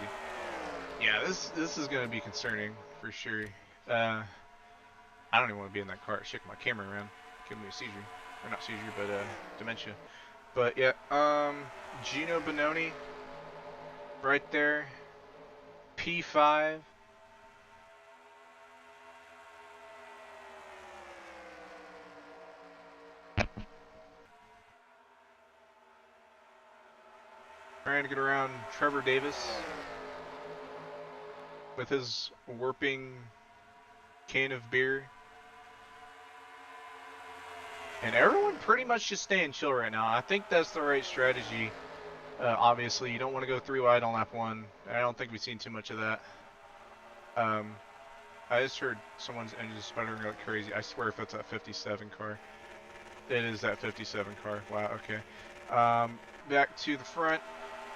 Yeah, this is gonna be concerning for sure. I don't even want to be in that car, shaking my camera around, giving me a seizure, or not seizure, but dementia. But yeah, Gino Bononi, right there, P5. Trying to get around Trevor Davis with his warping can of beer. And everyone pretty much just staying chill right now. I think that's the right strategy. Obviously, you don't want to go 3 wide on lap 1. I don't think we've seen too much of that. I just heard someone's engine sputtering like crazy. I swear if that's that 57 car. It is that 57 car. Wow, okay. Back to the front.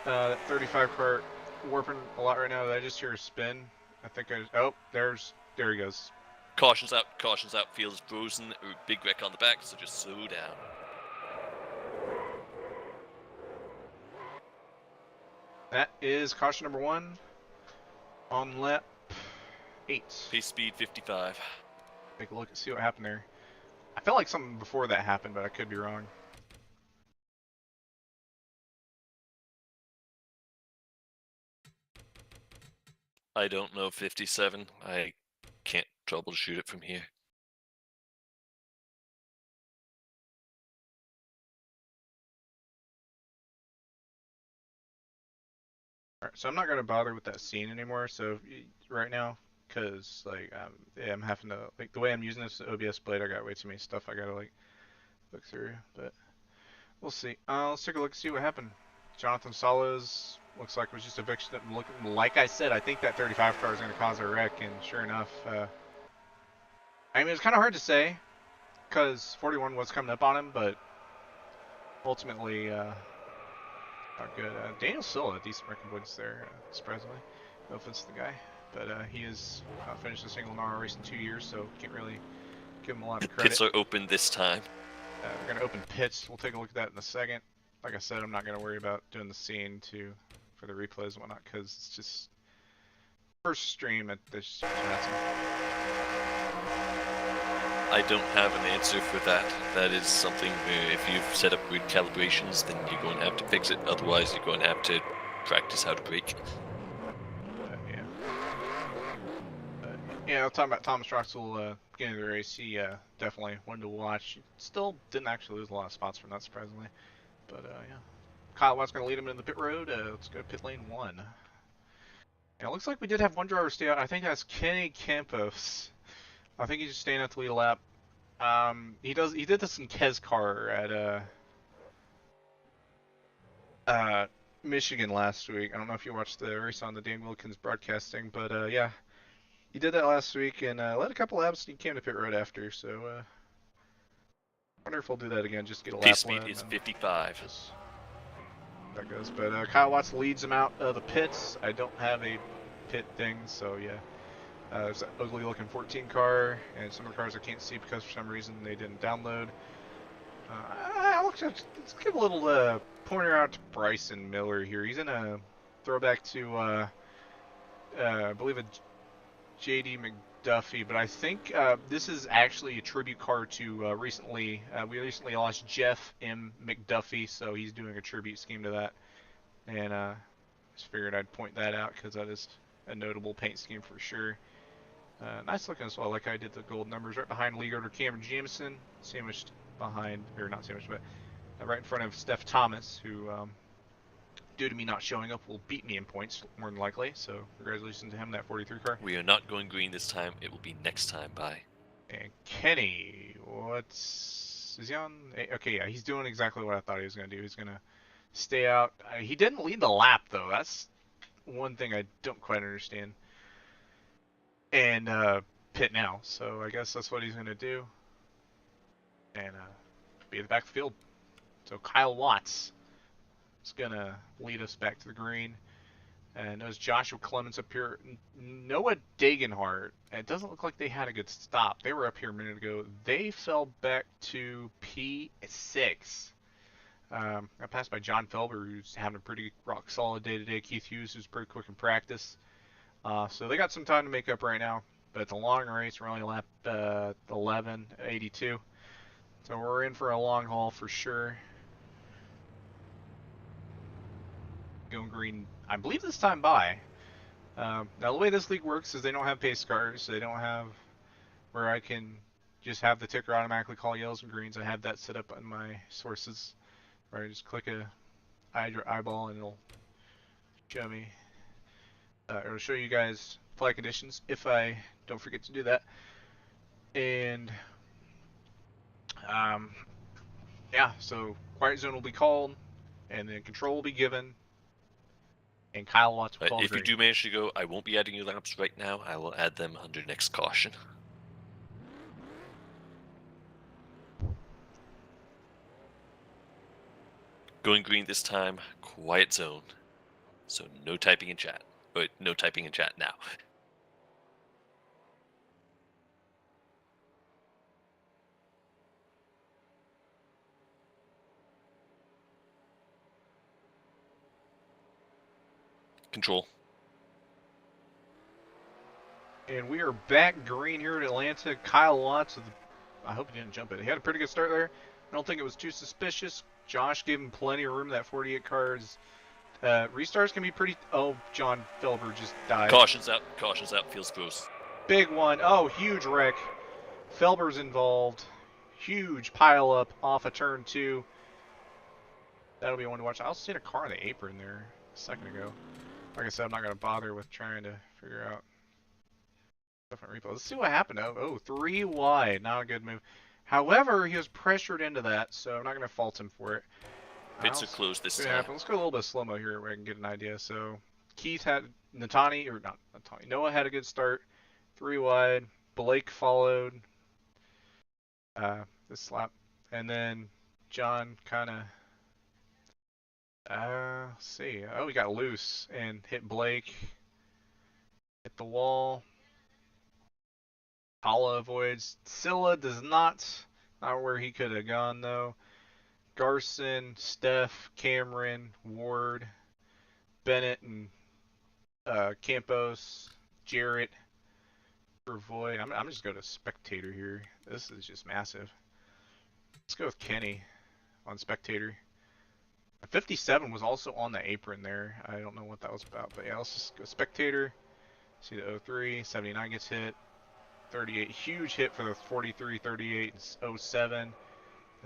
That 35 car warping a lot right now. Did I just hear a spin? I think oh, there he goes. Caution's out, field is frozen, big wreck on the back, so just slow down. That is caution number 1 on lap 8. Pace speed 55. Take a look and see what happened there. I felt like something before that happened, but I could be wrong. I don't know 57. I can't troubleshoot it from here. Alright, so I'm not gonna bother with that scene anymore. So right now, cause like yeah, I'm having to like the way I'm using this OBS blade. I got way too many stuff I gotta like look through, but we'll see. Let's take a look and see what happened. Jonathan Salas looks like it was just a victim. Like I said, I think that 35 car is going to cause a wreck, and sure enough, I mean, it's kind of hard to say, because 41 was coming up on him, but ultimately, not good. Daniel Silva, decent record points there, surprisingly. No offense to the guy, but he has finished a single NARL race in 2 years, so can't really give him a lot of credit. Pits are open this time. We're going to open pits. We'll take a look at that in a second. Like I said, I'm not going to worry about doing the scene for the replays and whatnot, because it's just first stream at this. I don't have an answer for that. That is something where if you've set up weird calibrations, then you're going to have to fix it. Otherwise, you're going to have to practice how to brake. Yeah, I'll talk about Thomas Troxel beginning of the race. He definitely one to watch. Still didn't actually lose a lot of spots from that, surprisingly. But yeah, Kyle Watt's going to lead him in the pit road. Let's go to pit lane 1. And it looks like we did have one driver stay out. I think that's Kenny Campos. I think he's just staying at the lead lap. He did this in Kez car at Michigan last week. I don't know if you watched the race on the Dan Wilkins broadcasting, but yeah, he did that last week and led a couple laps. And he came to pit road after, so I wonder if we'll do that again. Just get a lap. Pit speed is 55. That goes, but Kyle Watts leads him out of the pits. I don't have a pit thing, so yeah. There's that ugly looking 14 car, and some of the cars I can't see because for some reason they didn't download. Let's give a little pointer out to Bryson Miller here. He's in a throwback to, I believe, a JD McDuffie, but I think this is actually a tribute car to we recently lost Jeff M. McDuffie, so he's doing a tribute scheme to that. And just figured I'd point that out because that is a notable paint scheme for sure. Nice looking as well, like I did the gold numbers right behind Owner Cameron Jamison, sandwiched behind, or not sandwiched, but right in front of Steph Thomas, who, due to me not showing up, will beat me in points more than likely. So congratulations to him, that 43 car. We are not going green this time. It will be next time. Bye. And Kenny, is he on? Okay, yeah, he's doing exactly what I thought he was going to do. He's going to stay out. He didn't lead the lap though. That's one thing I don't quite understand. And pit now, so I guess that's what he's going to do. And be at the back of the field. So Kyle Watts is going to lead us back to the green. And there's Joshua Clements up here. Noah Dagenhart. It doesn't look like they had a good stop. They were up here a minute ago. They fell back to P6. I passed by John Felber, who's having a pretty rock solid day today. Keith Hughes, who's pretty quick in practice. So they got some time to make up right now, but it's a long race. We're only lap 11:82, so we're in for a long haul for sure. Going green, I believe this time by. Now the way this league works is they don't have pace cars. They don't have where I can just have the ticker automatically call yellows and greens. I have that set up on my sources, where I just click a eyeball and it'll show me. It'll show you guys flight conditions if I don't forget to do that. And yeah, so quiet zone will be called, and then control will be given, and Kyle Watts will call If you do manage to go, I won't be adding your laps right now. I will add them under next caution. Going green this time, quiet zone. So no typing in chat. But no typing in chat now. Control. And we are back green here at Atlanta. Kyle Watts, I hope he didn't jump it. He had a pretty good start there. I don't think it was too suspicious. Josh gave him plenty of room. That 48 car is restarts can be pretty. Oh, John Felber just died. Caution's out. Caution's out. Feels gross. Big one. Oh, huge wreck. Felber's involved. Huge pile up off of turn 2. That'll be one to watch. I also seen a car on the apron there a second ago. Like I said, I'm not going to bother with trying to figure out different replays. Let's see what happened. Oh, 3 wide. Not a good move. However, he was pressured into that, so I'm not going to fault him for it. Pits are closed this time. Let's go a little bit slow-mo here where I can get an idea. So Keith had Noah had a good start. 3 wide. Blake followed this lap. And then John kind of, let's see. Oh, he got loose and hit Blake. Hit the wall. Paula avoids. Scylla does not where he could have gone though. Garson, Steph, Cameron, Ward, Bennett, and Campos, Jarrett, Brevoy. I'm just going to spectator here. This is just massive. Let's go with Kenny on spectator. 57 was also on the apron there. I don't know what that was about, but yeah, let's just go spectator. See the 03, 79 gets hit. 38, huge hit for the 43, 38, 07.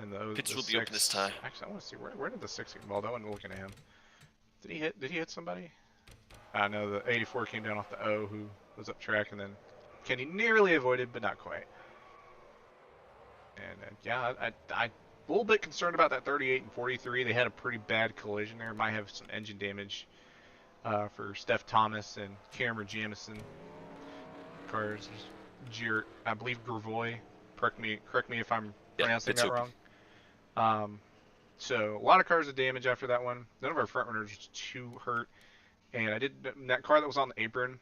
And the Pits the will be open this 6 time. Actually, I want to see where did the 6 get involved. I wasn't looking at him. Did he hit somebody? No, the 84 came down off the O, who was up track, and then Kenny nearly avoided, but not quite. And yeah, I a little bit concerned about that 38 and 43. They had a pretty bad collision there. Might have some engine damage for Steph Thomas and Cameron Jamison. Cars, I believe Gravoy. Correct me if I'm pronouncing that wrong. So a lot of cars with damage after that one. None of our front runners was too hurt. And I did that car that was on the apron,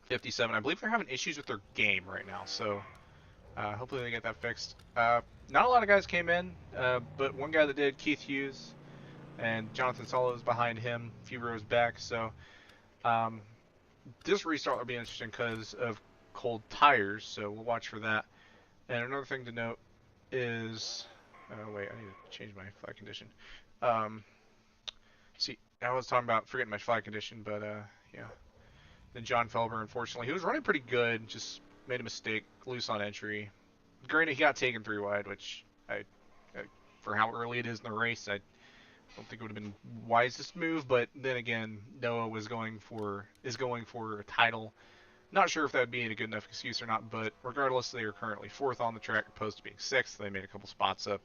57. I believe they're having issues with their game right now. So hopefully they get that fixed. Not a lot of guys came in, but one guy that did, Keith Hughes, and Jonathan Solo is behind him, a few rows back. So this restart will be interesting because of cold tires. So we'll watch for that. And another thing to note is, wait, I need to change my flag condition. See, I was talking about forgetting my flag condition, but yeah. Then John Felber, unfortunately, he was running pretty good, just made a mistake, loose on entry. Granted, he got taken 3 wide, which for how early it is in the race, I don't think it would have been wisest move. But then again, Noah is going for a title. Not sure if that would be a good enough excuse or not, but regardless, they are currently 4th on the track, opposed to being 6th. They made a couple spots up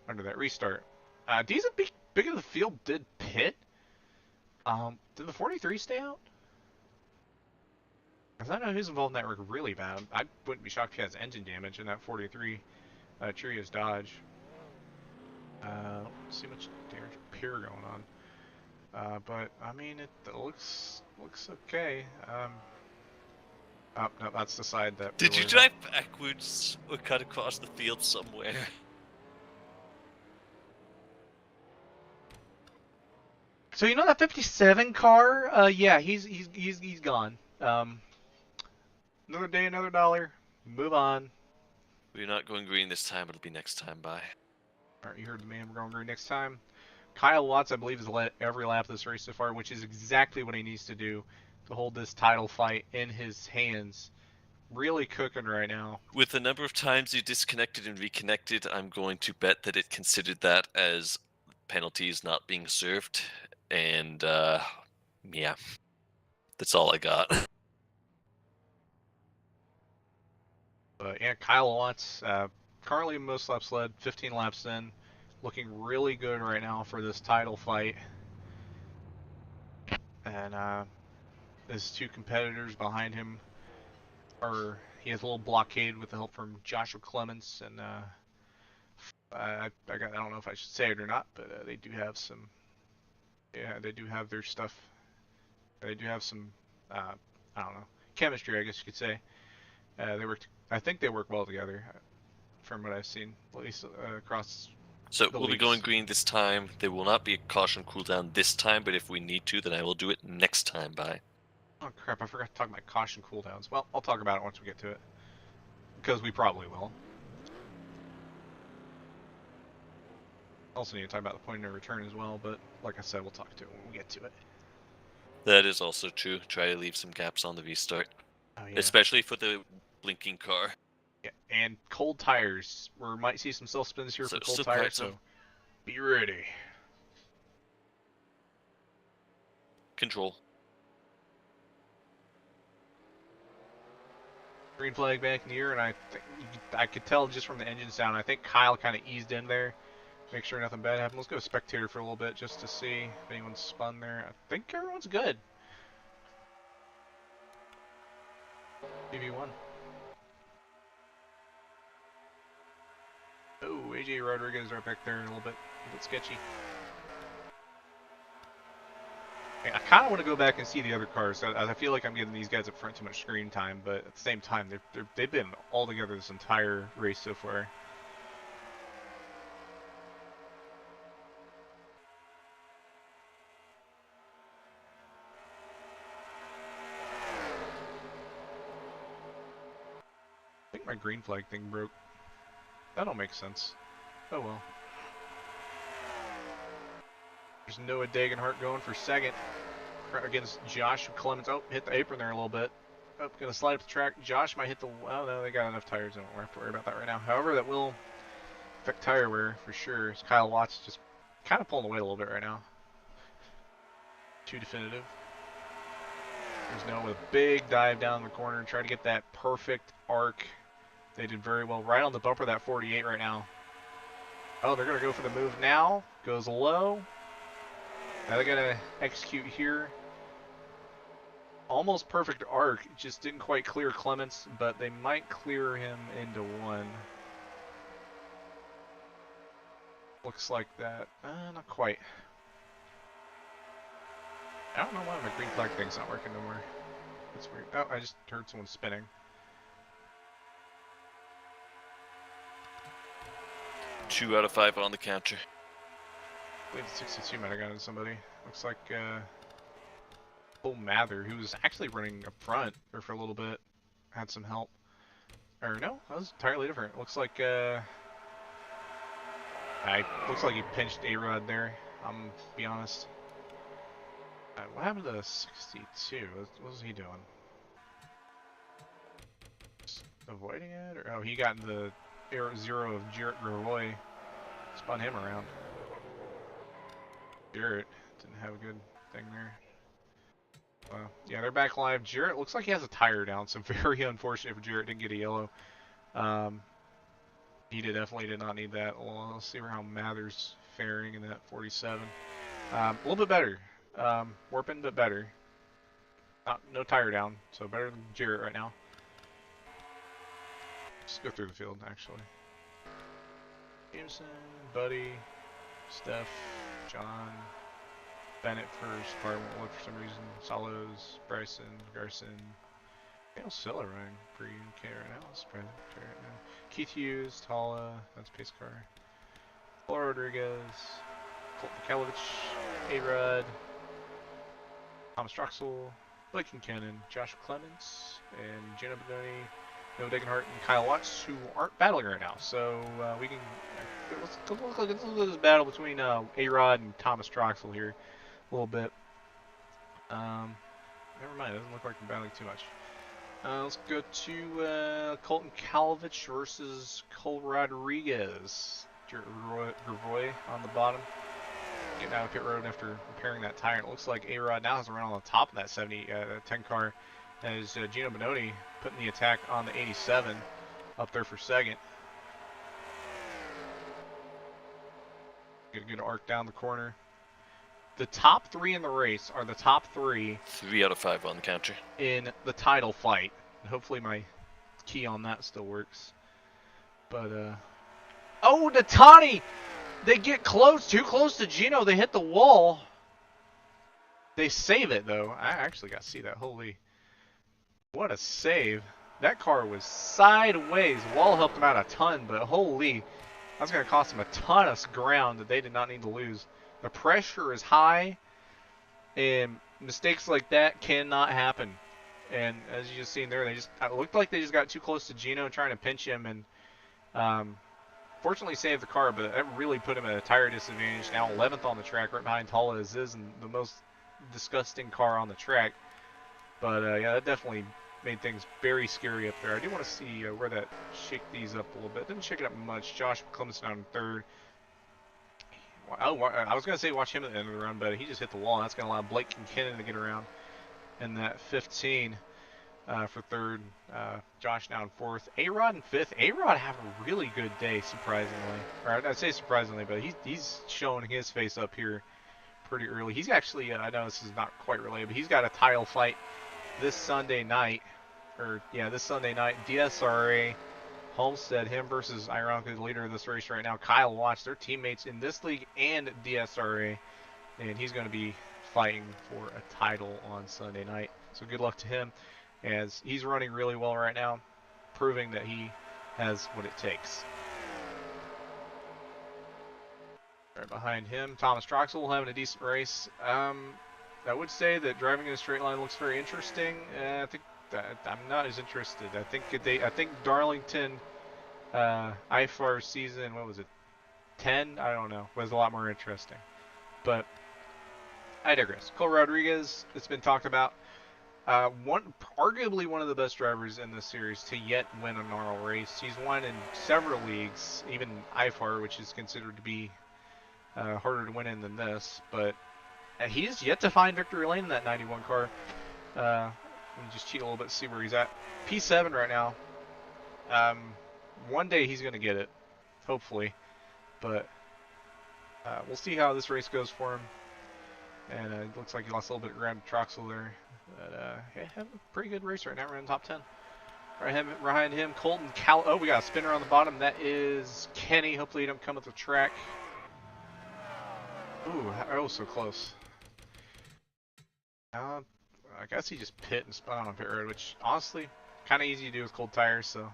under that restart. Decent big of the field did pit. Did the 43 stay out? Because I know who's involved in that wreck really bad. I wouldn't be shocked if he has engine damage in that 43 Trios Dodge. Don't see much damage repair going on. But I mean, it looks okay. Oh, no, that's the side that. Did you drive backwards or cut across the field somewhere? So you know that 57 car? Yeah, he's gone. Another day, another dollar. Move on. We're not going green this time. It'll be next time. Bye. All right, you heard the man. We're going green next time. Kyle Watts, I believe, has led every lap of this race so far, which is exactly what he needs to do to hold this title fight in his hands. Really cooking right now. With the number of times you disconnected and reconnected, I'm going to bet that it considered that as penalties not being served. And, yeah. That's all I got. But yeah, Kyle Watts, currently most laps led, 15 laps in. Looking really good right now for this title fight. And his 2 competitors behind him he has a little blockade with the help from Joshua Clements, and I don't know if I should say it or not, but they do have some. Yeah, they do have their stuff. They do have some. I don't know, chemistry, I guess you could say. I think they work well together, from what I've seen, at least across. So we'll be going green this time. There will not be a caution cooldown this time, but if we need to, then I will do it next time. Bye. Oh crap, I forgot to talk about caution cooldowns. Well, I'll talk about it once we get to it. Because we probably will. Also need to talk about the point of no return as well, but like I said, we'll talk to it when we get to it. That is also true. Try to leave some gaps on the restart. Oh, yeah. Especially for the blinking car. Yeah, and cold tires. We might see some self-spins here for cold tires, so be ready. Control. Green flag back in the air, and I could tell just from the engine sound. I think Kyle kind of eased in there, make sure nothing bad happened. Let's go spectator for a little bit just to see if anyone's spun there. I think everyone's good. TV1. Oh, AJ Rodriguez right back there, a little bit sketchy. I kind of want to go back and see the other cars. I feel like I'm giving these guys up front too much screen time, but at the same time, they've been all together this entire race so far. I think my green flag thing broke. That don't make sense. Oh well. There's Noah Dagenhart going for second against Josh Clements. Oh, hit the apron there a little bit. Oh, gonna slide up the track. Josh might hit the. Oh no, they got enough tires. Don't have to worry about that right now. However, that will Perfect tire wear for sure. Kyle Watts just kind of pulling the weight a little bit right now. Too definitive. There's Noah with a big dive down the corner, try to get that perfect arc. They did very well. Right on the bumper, that 48 right now. Oh, they're going to go for the move now. Goes low. Now they're going to execute here. Almost perfect arc. Just didn't quite clear Clements, but they might clear him into one. Looks like that. Not quite. I don't know why my green flag thing's not working no more. That's weird. Oh, I just heard someone spinning. Two out of 5 on the counter. I believe the 62 might have gotten somebody. Looks like Bull Mather, who was actually running up front there for a little bit, had some help. Or no, that was entirely different. Looks like looks like he pinched A-Rod there. I'm be honest. What happened to the 62? What was he doing? Just avoiding it? Or, oh, he got in the Air Zero of Jarrett Gravoy. Spun him around. Jarrett didn't have a good thing there. Yeah, they're back live. Jarrett looks like he has a tire down, so very unfortunate for Jarrett didn't get a yellow. He definitely did not need that. Well, let's see how Mather's faring in that 47. A little bit better. Warping, but better. No tire down, so better than Jarrett right now. Just go through the field, actually. Jameson, Buddy, Steph, John, Bennett first, Bart won't look for some reason, Salos, Bryson, Garson, Daniel Silla running pretty okay right now. That's pretty okay right now. Keith Hughes, Tala, that's pace car. Paul Rodriguez, Colt Mikalovich, A-Rod, Thomas Troxel, Blake Cannon, Josh Clements, and Jenna Benoni, Noah Degenhart, and Kyle Watts, who aren't battling right now. So we can let's look at this battle between A-Rod and Thomas Troxel here a little bit. Never mind, it doesn't look like we're battling too much. Let's go to Colton Kalovich versus Cole Rodriguez. Gravoy on the bottom. Getting out of pit road after repairing that tire. It looks like A-Rod now has a run on the top of that 10 car. As Gino Benoni putting the attack on the 87 up there for second. Get a good arc down the corner. The top 3 in the race are the top 3. 3 out of 5 on the counter. In the title fight. And hopefully my key on that still works. But, oh, Natani! They get close, too close to Gino. They hit the wall. They save it, though. I actually got to see that. Holy. What a save. That car was sideways. Wall helped them out a ton, but holy. That's going to cost them a ton of ground that they did not need to lose. The pressure is high, and mistakes like that cannot happen. And as you just seen there, it looked like they just got too close to Gino trying to pinch him, and fortunately saved the car, but that really put him at a tire disadvantage. Now 11th on the track, right behind Tala as is, and the most disgusting car on the track. But yeah, that definitely made things very scary up there. I do want to see where that shake these up a little bit. Didn't shake it up much. Josh Clemens down in third. I was going to say watch him at the end of the run, but he just hit the wall. That's going to allow Blake Kincaid to get around in that 15 for third. Josh now in fourth. A-Rod in fifth. A-Rod having a really good day, surprisingly. Or I'd say surprisingly, but he's showing his face up here pretty early. He's actually, I know this is not quite related, but he's got a title fight this Sunday night. This Sunday night. DSRA. Homestead, him versus, ironically, the leader of this race right now, Kyle Watts. They're teammates in this league and DSRA, and he's going to be fighting for a title on Sunday night. So good luck to him, as he's running really well right now, proving that he has what it takes. Right behind him, Thomas Troxel having a decent race. I would say that driving in a straight line looks very interesting. I think I'm not as interested. I think Darlington IFAR season, what was it, 10? I don't know, was a lot more interesting. But I digress. Cole Rodriguez, it's been talked about. Arguably one of the best drivers in this series to yet win a NARL race. He's won in several leagues, even IFAR, which is considered to be harder to win in than this. But he's yet to find victory lane in that 91 car. Let me just cheat a little bit, see where he's at. P7 right now. One day he's going to get it, hopefully. But we'll see how this race goes for him. And it looks like he lost a little bit of ground to Troxel there. But yeah, having a pretty good race right now. We're in the top 10. Behind him, Colton Cal. Oh, we got a spinner on the bottom. That is Kenny. Hopefully he don't come up the track. Ooh, oh, so close. I guess he just pit and spun on pit road, which honestly, kind of easy to do with cold tires. So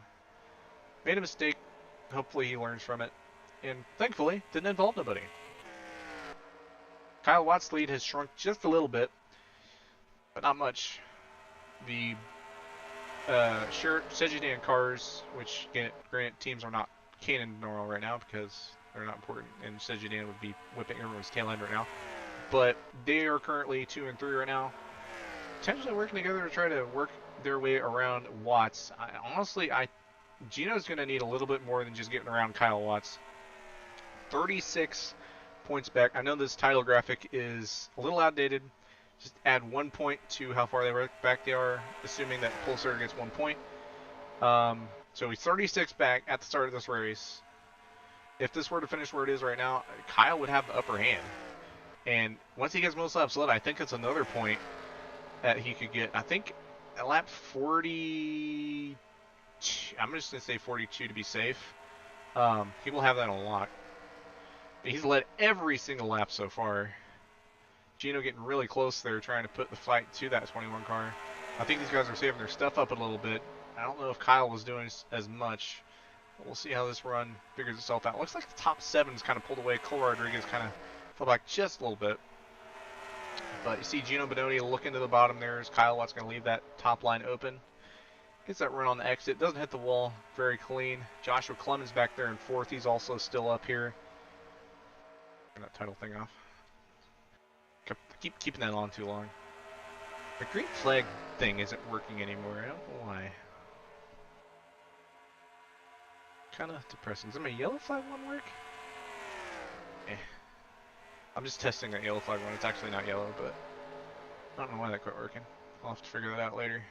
made a mistake. Hopefully he learns from it. And thankfully, didn't involve nobody. Kyle Watt's lead has shrunk just a little bit, but not much. The Sejidan cars, which granted teams are not canon NORL right now because they're not important, and Sejidan would be whipping everyone's tail end right now. But they are currently 2 and 3 right now, potentially working together to try to work their way around Watts. Honestly, Gino's going to need a little bit more than just getting around Kyle Watts. 36 points back. I know this title graphic is a little outdated. Just add 1 point to how far back they are, assuming that Pulsar gets 1 point. So he's 36 back at the start of this race. If this were to finish where it is right now, Kyle would have the upper hand. And once he gets most laps led, I think it's another point that he could get. I think at lap 40, I'm just going to say 42 to be safe. He will have that on lock. He's led every single lap so far. Gino getting really close there, trying to put the fight to that 21 car. I think these guys are saving their stuff up a little bit. I don't know if Kyle was doing as much. But we'll see how this run figures itself out. Looks like the top 7's kind of pulled away. Cole Rodriguez kind of fell back just a little bit. But you see Gino Bononi looking to the bottom there as Kyle Watt's going to leave that top line open. Gets that run on the exit. Doesn't hit the wall. Very clean. Joshua Clemens back there in 4th. He's also still up here. Turn that title thing off. Keep keeping that on too long. The green flag thing isn't working anymore. I don't know why. Kind of depressing. Does my yellow flag one work? Eh. I'm just testing that yellow flag one. It's actually not yellow, but I don't know why that quit working. I'll have to figure that out later.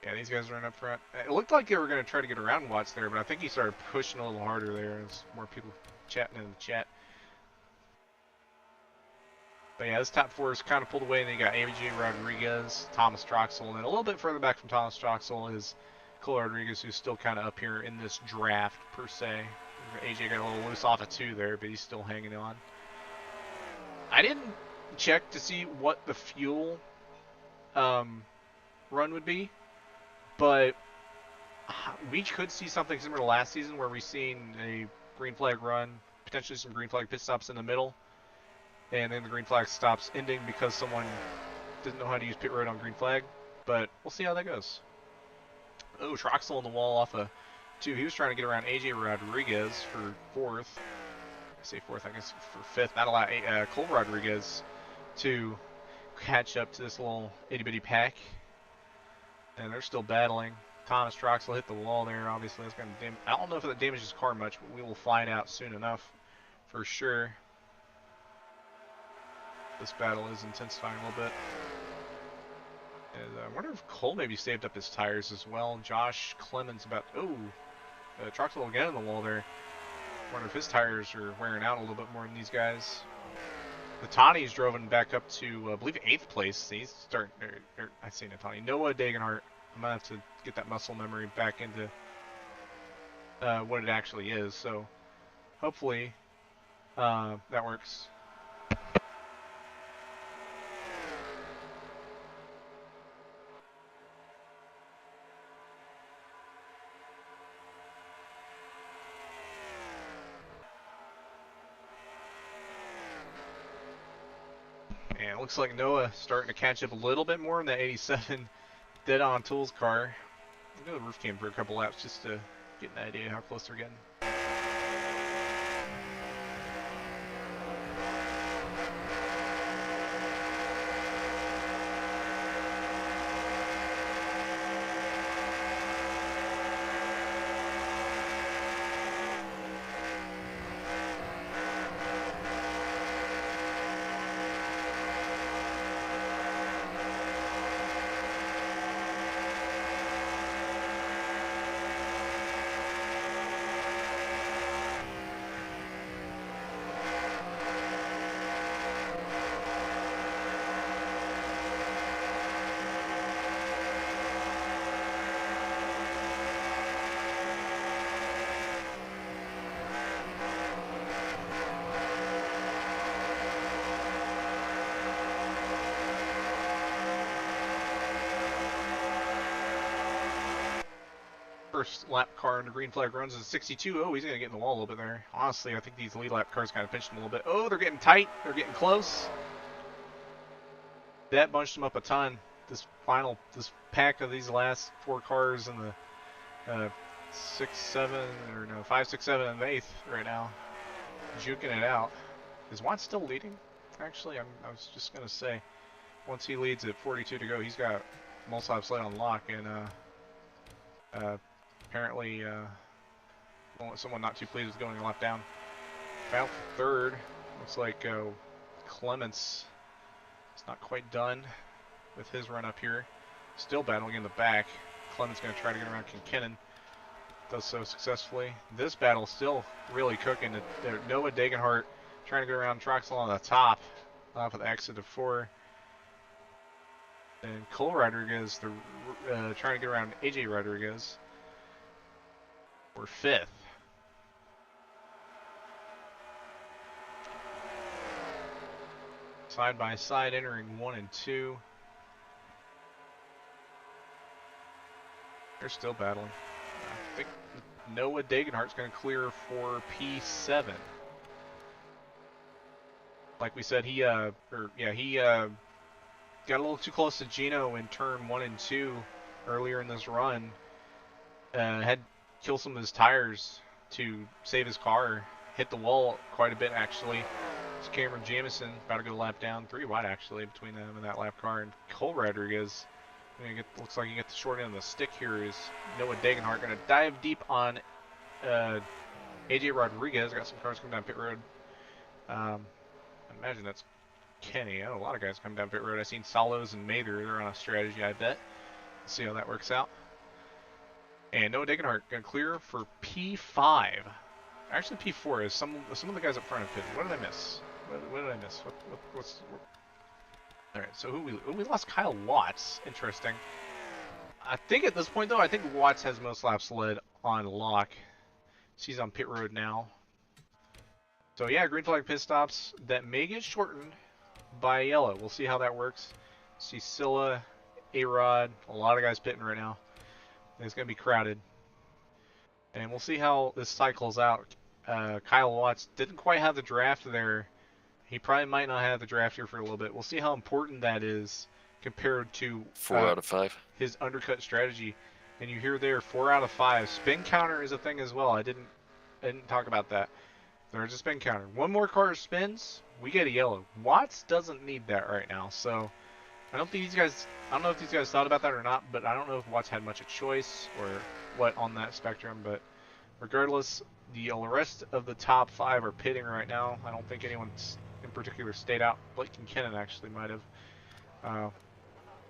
Yeah, these guys are up front. It looked like they were going to try to get around Watts there, but I think he started pushing a little harder there. There's more people chatting in the chat. But yeah, this top 4 is kind of pulled away, and then you got AJ Rodriguez, Thomas Troxel, and then a little bit further back from Thomas Troxel is Cole Rodriguez, who's still kind of up here in this draft, per se. AJ got a little loose off of 2 there, but he's still hanging on. I didn't check to see what the fuel run would be, but we could see something similar to last season where we've seen a green flag run, potentially some green flag pit stops in the middle, and then the green flag stops ending because someone didn't know how to use pit road on green flag. But we'll see how that goes. Oh, Troxel on the wall off of 2. He was trying to get around AJ Rodriguez for 4th. I say 4th, I guess for 5th. Not allow Cole Rodriguez to catch up to this little itty-bitty pack. And they're still battling. Thomas Troxel hit the wall there. Obviously, that's going to I don't know if that damages his car much, but we will find out soon enough for sure. This battle is intensifying a little bit. And I wonder if Cole maybe saved up his tires as well. Josh Clemens about... Oh! Troxel again in the wall there. I wonder if his tires are wearing out a little bit more than these guys. Natani's driven back up to, I believe, 8th place. He's starting... I say Natani. Noah Dagenhart. I'm going to have to get that muscle memory back into what it actually is. So, hopefully, that works. And it looks like Noah starting to catch up a little bit more in that 87 Dead On Tools car. I'll go to the roof cam for a couple laps just to get an idea how close they're getting. first lap car into green flag runs is 62. Oh, he's going to get in the wall a little bit there. Honestly, I think these lead lap cars kind of pinched him a little bit. Oh, they're getting tight. They're getting close. That bunched him up a ton. This pack of these last 4 cars in the 6, 7, or no, 5, 6, 7, and 8th right now. Juking it out. Is Watts still leading? Actually, I was just going to say, once he leads at 42 to go, he's got multi-lap sled on lock, and apparently someone not too pleased with going a lap down. Battle for third. Looks like Clements is not quite done with his run up here. Still battling in the back. Clements going to try to get around Kinkinnon. Does so successfully. This battle still really cooking. Noah Degenhart trying to go around Troxel on the top off of the exit of 4. And Cole Rodriguez trying to get around AJ Rodriguez for 5th. Side by side entering 1 and 2. They're still battling. I think Noah Degenhart's going to clear for P7. Like we said, he got a little too close to Gino in turn 1 and 2 earlier in this run. Had killed some of his tires to save his car. Hit the wall quite a bit actually. It's Cameron Jamison about to go lap down, 3 wide actually between them and that lap car. And Cole Rodriguez, looks like he gets the short end of the stick here. Is Noah Degenhart going to dive deep on AJ Rodriguez? Got some cars coming down pit road. I imagine that's Kenny. I know a lot of guys come down pit road. I've seen Salos and Mather. They're on a strategy, I bet. Let's see how that works out. And Noah Degenhart going to clear for P5. Actually, P4 is some of the guys up front have pitted. What did I miss? What did I miss? All right, so we lost Kyle Watts. Interesting. I think at this point though, I think Watts has most laps led on lock. She's on pit road now. So yeah, green flag pit stops that may get shortened by yellow. We'll see how that works. See Scylla, A-Rod, a lot of guys pitting right now. It's gonna be crowded, and we'll see how this cycles out. Kyle Watts didn't quite have the draft there. He probably might not have the draft here for a little bit. We'll see how important that is compared to 4 out of 5. His undercut strategy. And you hear there 4 out of 5. Spin counter is a thing as well. I didn't talk about that. There's a spin counter. 1 more car spins, we get a yellow. Watts doesn't need that right now. So I don't know if these guys thought about that or not, but I don't know if Watts had much of a choice or what on that spectrum. But regardless, the rest of the top 5 are pitting right now. I don't think anyone's in particular stayed out. Blake and Kinnon actually might have. A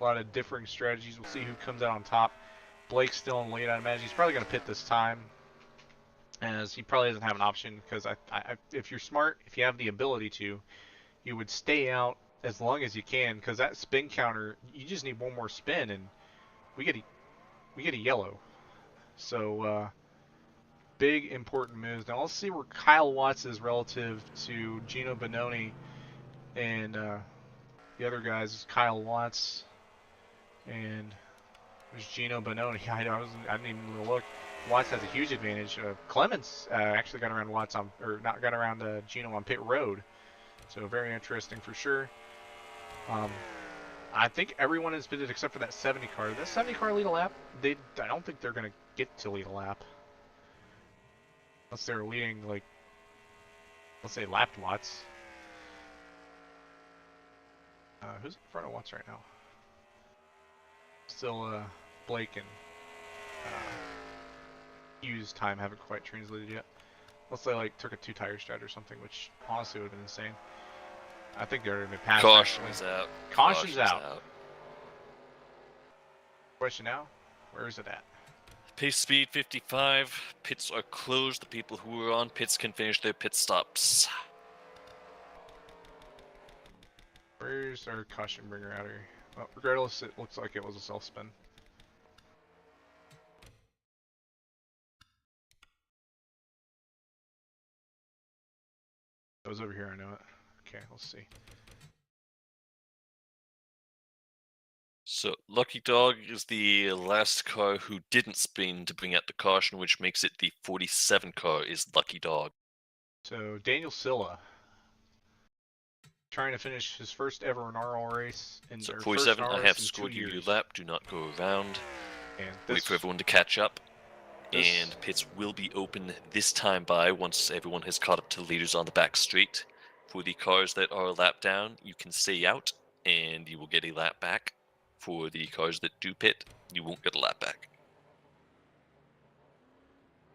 lot of differing strategies. We'll see who comes out on top. Blake's still in the lead. I imagine he's probably going to pit this time, as he probably doesn't have an option. Because if you're smart, if you have the ability to, you would stay out as long as you can. Because that spin counter, you just need 1 more spin, and we get a yellow. So big important moves. Now let's see where Kyle Watts is relative to Gino Bononi and the other guys. Is Kyle Watts and there's Gino Bononi. I didn't even look. Watts has a huge advantage. Clements actually got around Watts got around Gino on pit road. So very interesting for sure. I think everyone has pitted except for that 70 car. That 70 car lead a lap. I don't think they're gonna get to lead a lap. Unless they're leading, like, let's say lapped Watts. Who's in front of Watts right now? Still Blake and Hughes' time haven't quite translated yet. Unless they like took a 2-tire strat or something, which honestly would have been insane. I think they're going to pass. Caution's out. Caution's out. Question now, where is it at? Pace speed 55. Pits are closed. The people who are on pits can finish their pit stops. Where's our caution bringer out here? Well, regardless, it looks like it was a self-spin. It was over here, I know it. Okay, let's see. So Lucky Dog is the last car who didn't spin to bring out the caution, which makes it the 47 car is Lucky Dog. So Daniel Silla trying to finish his first ever NARL race in So their first 47, NARL I race have in 2 scored you your years. lap. Do not go around. And Wait for everyone to catch up. this- And pits will be open this time by once everyone has caught up to the leaders on the back straight. For the cars that are a lap down, you can stay out and you will get a lap back. For the cars that do pit, you won't get a lap back.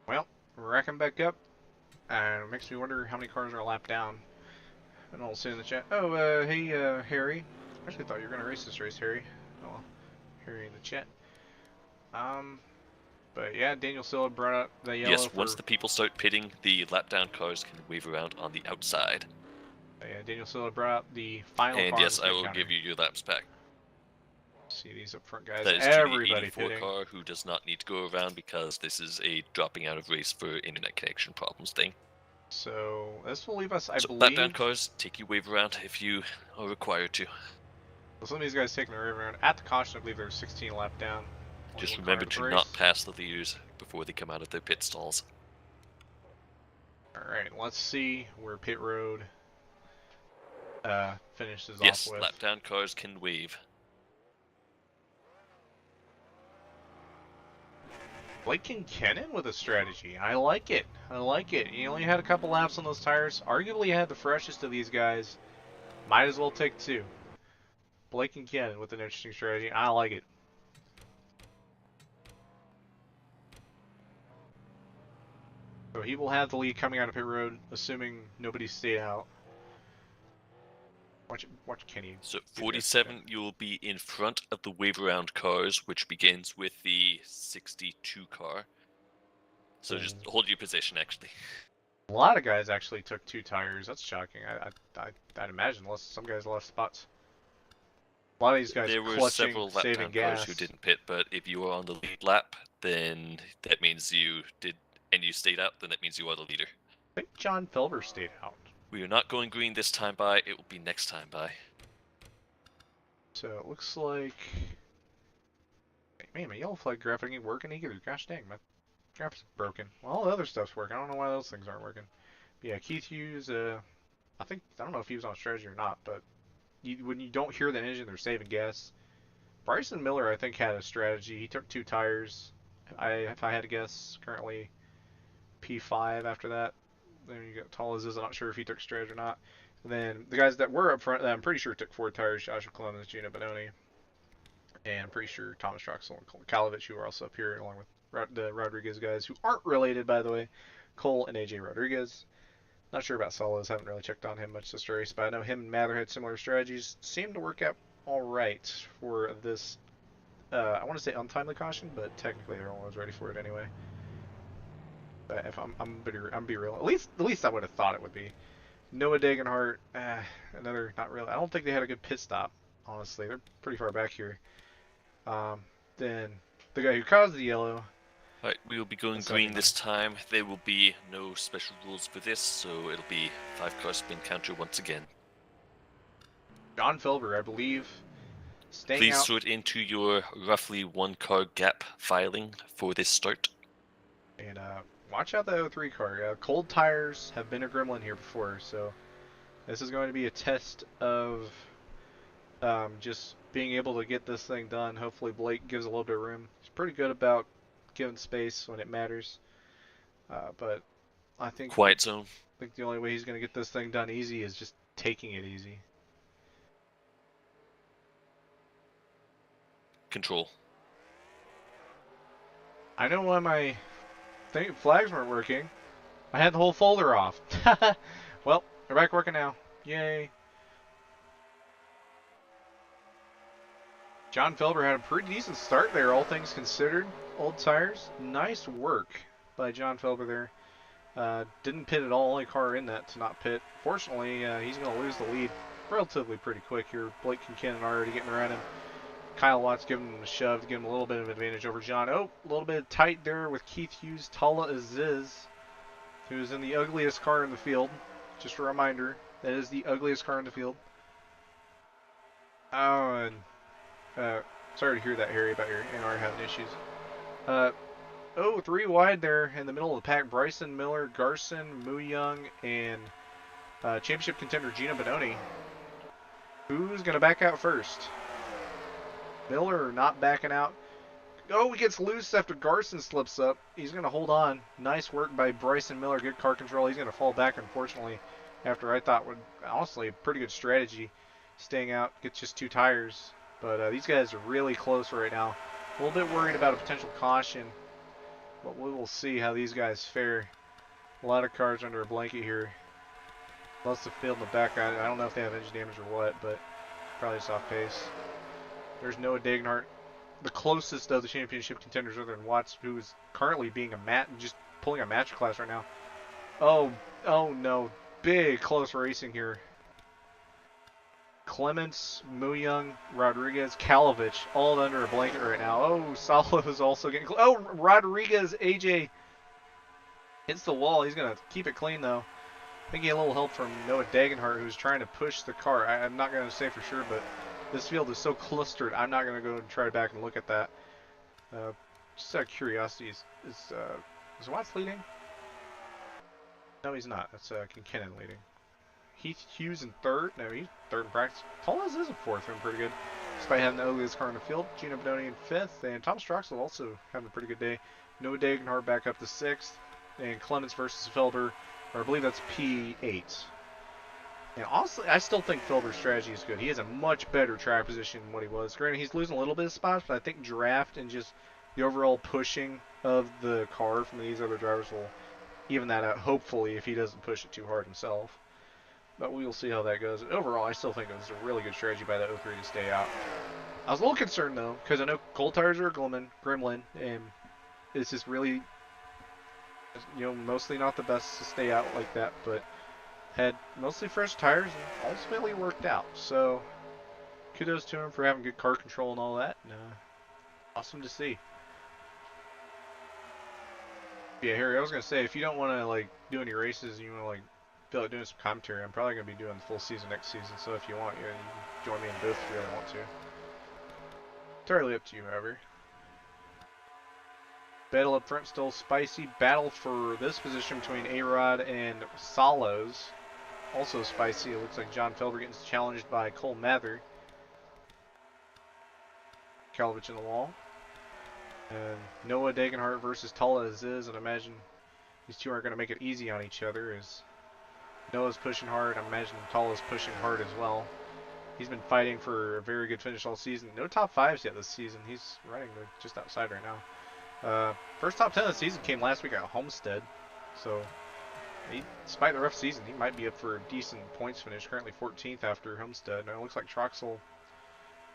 Well, we're racking back up, and it makes me wonder how many cars are a lap down. And I'll see in the chat. Oh, hey, Harry. I actually thought you were gonna race this race, Harry. Oh, well, Harry in the chat. But yeah, Daniel Silla brought up the yellow. Yes, once the people start pitting, the lap down cars can wave around on the outside. Yeah, Daniel Silla brought up the final And car. yes, I will give you your laps back. See these up front guys. That is to Everybody the 84 pitting. car who does not need to go around because this is a dropping out of race for internet connection problems thing. So this will leave us, I So believe. lap down cars, take your wave around if you are required to. Some of these guys taking the river around at the caution. I believe there's 16 lap down. Only Just one car remember in the to race. not pass the leaders before they come out of their pit stalls. All right, let's see where pit road finishes Yes, off with. lap down cars can wave. Blake Kincannon with a strategy. I like it. I like it. He only had a couple laps on those tires. Arguably had the freshest of these guys. Might as well take 2. Blake Kincannon with an interesting strategy. I like it. So he will have the lead coming out of pit road, assuming nobody stayed out. Watch Kenny. So 47, you will be in front of the wave around cars, which begins with the 62 car. So just hold your position, actually. A lot of guys actually took 2 tires. That's shocking. I'd imagine some guys lost spots. A lot of these guys There were clutching, several lap saving down gas. cars who didn't pit, but if you were on the lead lap, then that means you did, and you stayed out, then that means you are the leader. I think John Felber stayed out. We are not going green this time by, it will be next time by. So it looks like... Man, my yellow flag graphic ain't working either. Gosh dang, my graphic's broken. Well, all the other stuff's working. I don't know why those things aren't working. But yeah, Keith Hughes, I don't know if he was on strategy or not, but when you don't hear the engine, they're saving gas. Bryson Miller, I think, had a strategy. He took 2 tires. If I had to guess, currently P5 after that. Then you got Tall as is. I'm not sure if he took strategy or not. And then the guys that were up front, I'm pretty sure took 4 tires. Joshua Clemens, Gino Bononi, and I'm pretty sure Thomas Troxel and Kalovich, who are also up here, along with the Rodriguez guys, who aren't related, by the way. Cole and AJ Rodriguez. Not sure about Solos. Haven't really checked on him much this race, but I know him and Mather had similar strategies. Seemed to work out all right for this. I want to say untimely caution, but technically everyone was ready for it anyway. But if I'm be real. At least I would have thought it would be. Noah Dagenhart, another not really. I don't think they had a good pit stop. Honestly, they're pretty far back here. Then the guy who caused the yellow. Alright, we will be going green this time. There will be no special rules for this, so it'll be 5 car spin counter once again. John Felber, I believe, staying Please out. throw it into your roughly 1 car gap filing for this start. And watch out the 03 car. Cold tires have been a gremlin here before, so this is going to be a test of just being able to get this thing done. Hopefully Blake gives a little bit of room. He's pretty good about giving space when it matters. But I think Quiet zone. the only way he's going to get this thing done easy is just taking it easy. Control. I know why my flags weren't working. I had the whole folder off. Well, they're back working now. Yay. John Felber had a pretty decent start there, all things considered. Old tires. Nice work by John Felber there. Didn't pit at all. Only car in that to not pit. Fortunately, he's going to lose the lead relatively pretty quick here. Blake Kincannon already getting around him. Kyle Watts giving him a shove to give him a little bit of advantage over John. Oh, a little bit tight there with Keith Hughes. Tala Aziz, who's in the ugliest car in the field. Just a reminder, that is the ugliest car in the field. Oh, and Sorry to hear that, Harry, about your NR having issues. Oh, 3 wide there in the middle of the pack. Bryson, Miller, Garson, Moo Young, and championship contender Gino Benoni. Who's going to back out first? Miller not backing out. Oh, he gets loose after Garson slips up. He's going to hold on. Nice work by Bryson Miller. Good car control. He's going to fall back, unfortunately, after I thought would, honestly, a pretty good strategy. Staying out, gets just 2 tires. But these guys are really close right now. A little bit worried about a potential caution. But we will see how these guys fare. A lot of cars under a blanket here. Lots of field in the back. I don't know if they have engine damage or what, but probably just off pace. There's Noah Degenhart, the closest of the championship contenders other than Watts, who is currently being just pulling a match class right now. Oh no. Big close racing here. Clements, Muyung, Rodriguez, Kalovich, all under a blanket right now. Oh, Salo is also getting close. Oh, Rodriguez, AJ hits the wall. He's going to keep it clean, though. I think he had a little help from Noah Degenhart, who's trying to push the car. I'm not going to say for sure, but this field is so clustered, I'm not going to go and try back and look at that. Just out of curiosity, is Watts leading? No, he's not. That's Kinkennon leading. Heath Hughes in third. No, he's third in practice. Tollez is in fourth, doing pretty good, despite having the ugliest car in the field. Gino Benoni in fifth, and Tom Stroxel also having a pretty good day. Noah Degenhart back up to sixth, and Clements versus Felber, or I believe that's P8. And honestly, I still think Felber's strategy is good. He has a much better track position than what he was. Granted, he's losing a little bit of spots, but I think draft and just the overall pushing of the car from these other drivers will even that out, hopefully, if he doesn't push it too hard himself. But we'll see how that goes. Overall, I still think it was a really good strategy by that 03 to stay out. I was a little concerned, though, because I know cold tires are a gremlin, and it's just really, mostly not the best to stay out like that, but had mostly fresh tires and ultimately worked out. So, kudos to him for having good car control and all that, and awesome to see. Yeah, Harry, I was going to say, if you don't want to, do any races, you want to, feel like doing some commentary, I'm probably going to be doing the full season next season, so if you want, you can join me in both if you really want to. Entirely up to you, however. Battle up front still spicy. Battle for this position between A-Rod and Salos. Also spicy. It looks like John Felber getting challenged by Cole Mather. Kalovich in the wall. And Noah Degenhart versus Tala Aziz, and I imagine these two aren't going to make it easy on each other as Noah's pushing hard. I imagine Tala's pushing hard as well. He's been fighting for a very good finish all season. No top fives yet this season. He's running just outside right now. First top 10 of the season came last week at Homestead. So, despite the rough season, he might be up for a decent points finish. Currently 14th after Homestead. Now it looks like Troxel.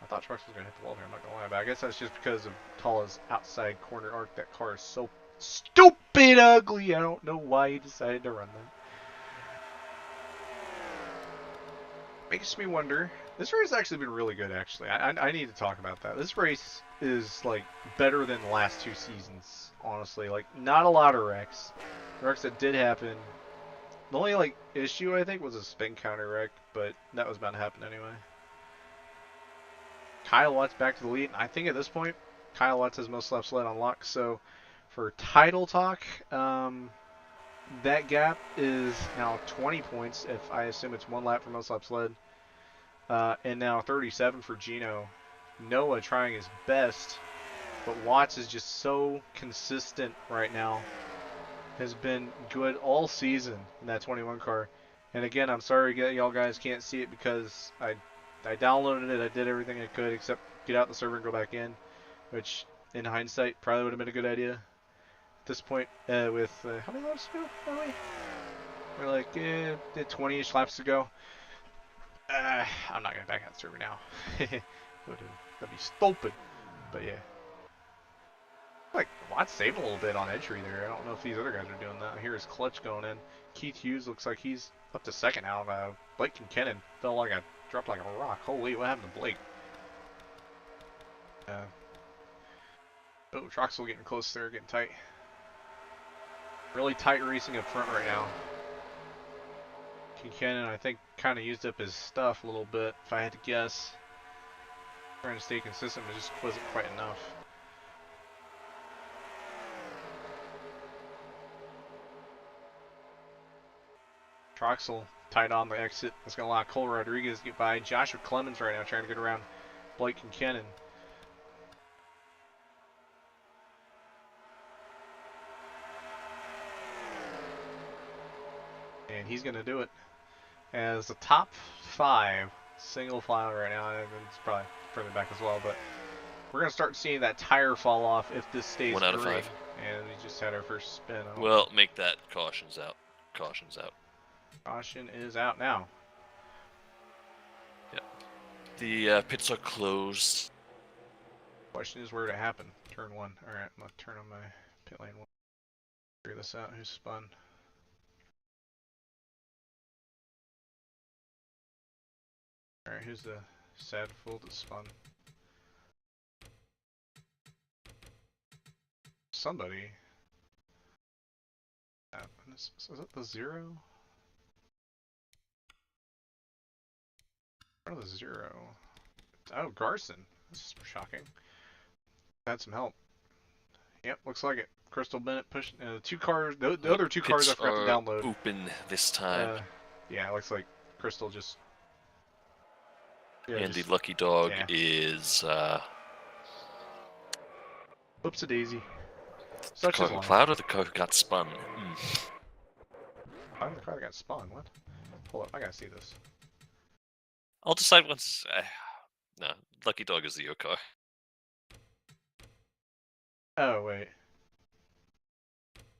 I thought Troxel was going to hit the wall here, I'm not going to lie. But I guess that's just because of Tala's outside corner arc. That car is so stupid ugly. I don't know why he decided to run that. Makes me wonder. This race has actually been really good, actually. I need to talk about that. This race is, better than the last 2 seasons, honestly. Not a lot of wrecks. Wrecks that did happen. The only, issue, I think, was a spin counter wreck, but that was bound to happen anyway. Kyle Watts back to the lead. I think at this point, Kyle Watts has most laps led on lock, so for title talk, that gap is now 20 points, if I assume it's 1 lap for most laps led. And now 37 for Gino. Noah trying his best, but Watts is just so consistent right now. Has been good all season in that 21 car. And again, I'm sorry y'all guys can't see it because I downloaded it. I did everything I could except get out the server and go back in, which in hindsight probably would have been a good idea. At this point, with how many laps ago? We're 20-ish laps to go. I'm not gonna back out the server now. That'd be stupid. But yeah, Watts saved a little bit on entry there. I don't know if these other guys are doing that. Here is Clutch going in. Keith Hughes looks like he's up to second now. Blake Kinkennon dropped like a rock. Holy, what happened to Blake? Oh, Troxel getting close there, getting tight. Really tight racing up front right now. Kinkennon, I think, kind of used up his stuff a little bit, if I had to guess. Trying to stay consistent, but just wasn't quite enough. Troxel tight on the exit. That's going to allow Cole Rodriguez to get by Joshua Clemens right now, trying to get around Blake and Kennan. And he's going to do it as the top 5 single file right now. And it's probably further back as well, but we're going to start seeing that tire fall off if this stays 1 out of green. 5. And we just had our first spin. Well, make that cautions out. Cautions out. Caution is out now. Yep. The pits are closed. Question is where to happen. Turn 1. Alright, I'm going to turn on my pit lane 1. Figure this out. Who's spun? Alright, who's the sad fool that spun? Somebody. Is it the 0? What are the 0? Oh, Garson. This is shocking. Had some help. Yep, looks like it. Crystal Bennett pushing the 2 cars. The other 2 cars I forgot to download. Open this time. Yeah, it looks like Crystal just. Yeah, and just, the lucky dog is. Whoops a daisy. The car got plowed or the car got spun? I'm the car that got spun. What? Hold up, I gotta see this. I'll decide once. No, lucky dog is the your car. Oh wait.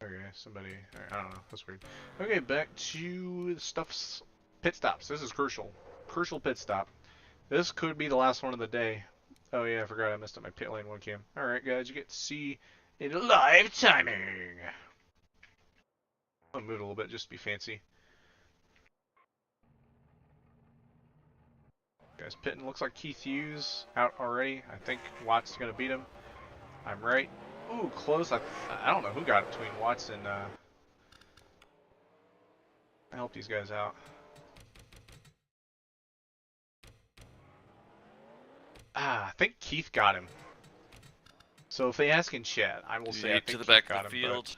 Okay, somebody. Right, I don't know. That's weird. Okay, back to stuff's pit stops. This is crucial. Crucial pit stop. This could be the last one of the day. Oh yeah, I forgot I missed up my pit lane 1 cam. Alright guys, you get to see in live timing. I'll move it a little bit just to be fancy. Guys, pitting looks like Keith Hughes out already. I think Watts is gonna beat him. I'm right. Ooh, close. I don't know who got it between Watts and I help these guys out. I think Keith got him. So if they ask in chat, I will say I think to the Keith back got of the him, field.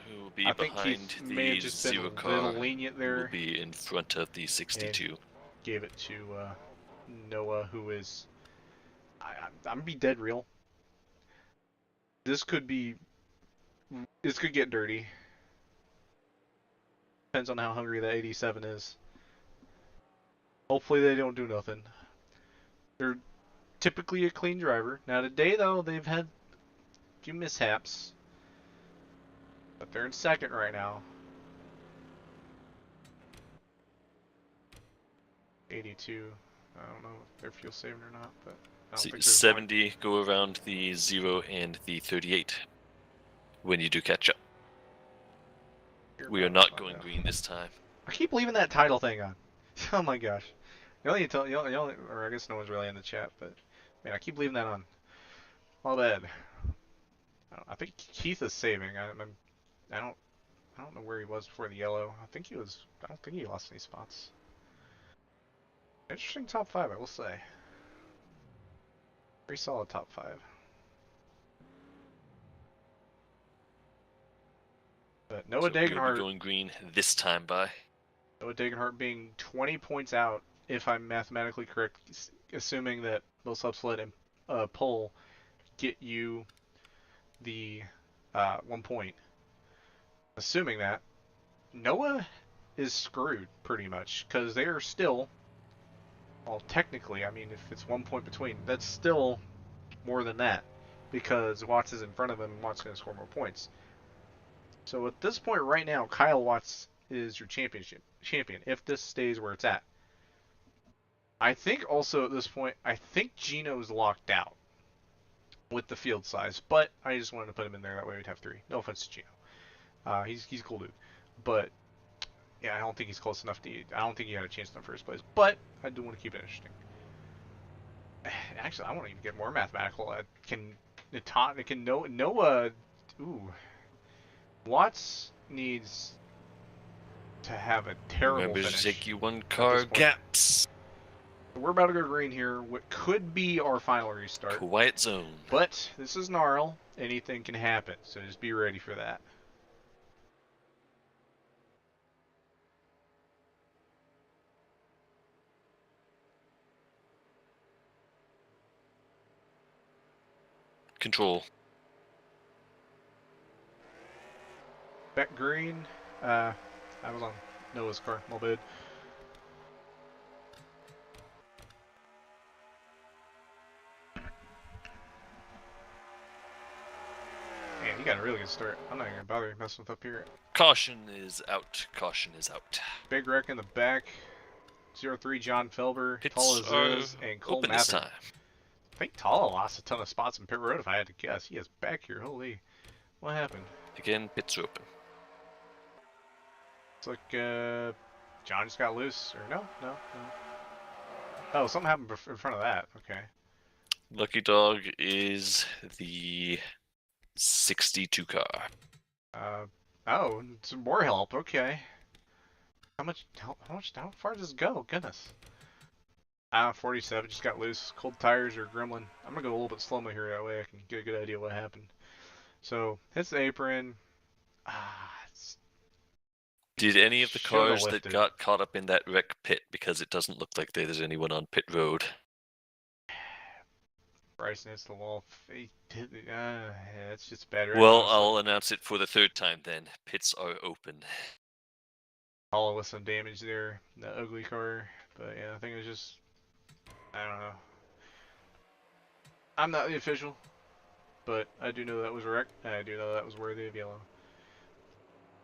Who will be I think behind Keith may have the just been 0 a car? little lenient there. Will be in front of the 62. Gave it to Noah, who is. I'm gonna be dead real. This could be. This could get dirty. Depends on how hungry that 87 is. Hopefully they don't do nothing. They're typically a clean driver. Now today though, they've had a few mishaps. But they're in second right now. 82. I don't know if they're fuel saving or not, but I don't think there's 70 go around the 0 and the 38 when you do catch up. We are not going green this time. I keep leaving that title thing on. Oh my gosh. You only tell, or I guess no one's really in the chat, but man, I keep leaving that on. My bad. I think Keith is saving. I don't know where he was before the yellow. I don't think he lost any spots. Interesting top 5, I will say. Pretty solid top 5. But Noah Dagenhart going green this time by. Noah Dagenhart being 20 points out, if I'm mathematically correct, assuming that both subsled and pole get you the 1 point. Assuming that, Noah is screwed pretty much, because they are still, well, technically, I mean, if it's 1 point between, that's still more than that, because Watts is in front of him and Watts is going to score more points. So at this point right now, Kyle Watts is your champion if this stays where it's at. I think also at this point, I think Gino's locked out with the field size, but I just wanted to put him in there, that way we'd have 3. No offense to Gino. He's a cool dude. But yeah, I don't think he's close enough to. I don't think he had a chance in the first place. But I do want to keep it interesting. Actually, I want to even get more mathematical. Noah. Ooh, Watts needs to have a terrible Remember finish. to take you 1 car gaps. We're about to go green here. What could be our final restart. Quiet zone. But this is NARL. Anything can happen, so just be ready for that. Control. Back green. I was on Noah's car. My bad. Man, you got a really good start. I'm not even gonna bother messing with up here. Caution is out. Caution is out. Big wreck in the back. 03 John Felber, Pits Tall are Aziz, and Cole open this Mather. time. I think Tala lost a ton of spots in pit road if I had to guess. He is back here. Holy. What happened? Again, pits are open. It's like, John just got loose. Or no. Oh, something happened in front of that. Okay. Lucky Dog is the 62 car. Oh, some more help. Okay. How far does this go? Goodness. 47 just got loose. Cold tires or gremlin. I'm gonna go a little bit slower here. That way I can get a good idea what happened. So hits the apron. Did any of the Shoulda cars that lifted. got caught up in that wreck pit? Because it doesn't look like there's anyone on pit road. Bryson hits the wall. It's just better. Well, I'll announce it for the third time then. Pits are open. Hollow with some damage there. The ugly car. But yeah, I think it was just. I don't know. I'm not the official, but I do know that was wrecked, and I do know that was worthy of yellow.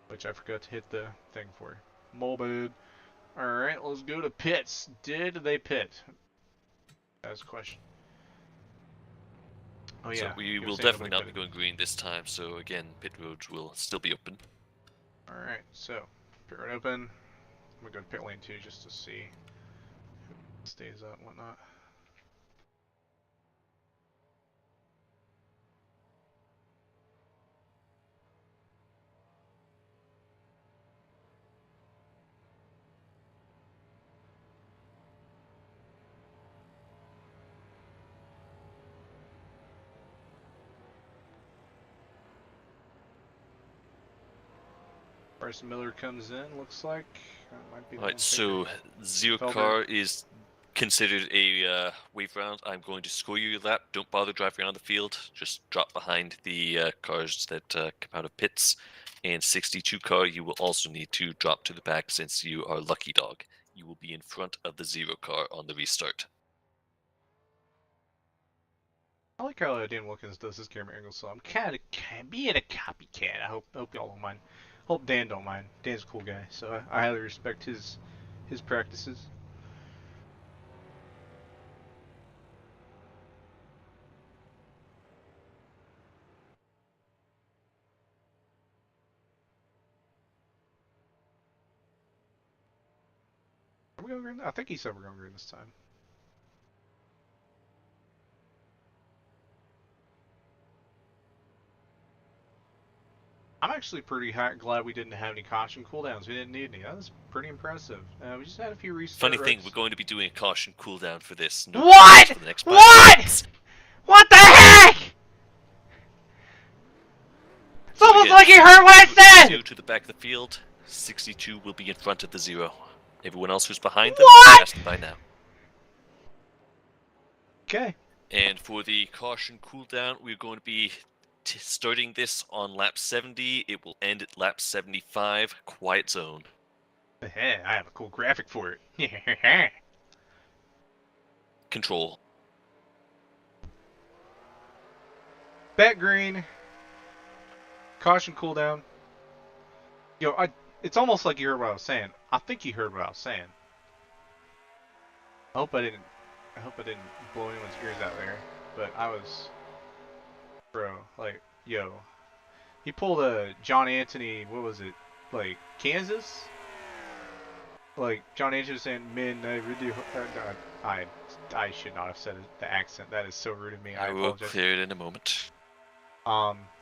Which I forgot to hit the thing for. Molded. Alright, let's go to pits. Did they pit? That's a question. Oh yeah. So we you were will saying definitely that not they be going green this time, so again, pit roads will still be open. Alright, so pit road open. I'm gonna go to pit lane 2 just to see who stays up and whatnot. Bryson Miller comes in, looks like. Might be the Alright, one so picker. zero Felder. car is considered a wave round. I'm going to score you that. Don't bother driving around the field. Just drop behind the cars that come out of pits. And 62 car, you will also need to drop to the back since you are Lucky Dog. You will be in front of the zero car on the restart. I like how Dan Wilkins does his camera angle, so I'm kind of being a copycat. I hope y'all don't mind. Hope Dan don't mind. Dan's a cool guy, so I highly respect his practices. Are we going green? I think he said we're going green this time. I'm actually pretty glad we didn't have any caution cooldowns. We didn't need any. That was pretty impressive. We just had a few restarts. Funny thing, we're going to be doing a caution cooldown for this. No What? for the next What? minutes. What the heck? It's almost like you heard what I said! 2 to the back of the field. 62 will be in front of the zero. Everyone else who's behind them What? passed them by now. Okay. And for the caution cooldown, we're going to be starting this on lap 70. It will end at lap 75. Quiet zone. I have a cool graphic for it. Control. Bet green. Caution cooldown. Yo, it's almost like you heard what I was saying. I think you heard what I was saying. I hope I didn't blow anyone's ears out there. But I was, bro, like, yo. He pulled a John Anthony, what was it? Like, Kansas? Like, John Anthony was saying, "Man, I really I should not have said it, the accent. That is so rude of me. I I will apologize. clear it in a moment.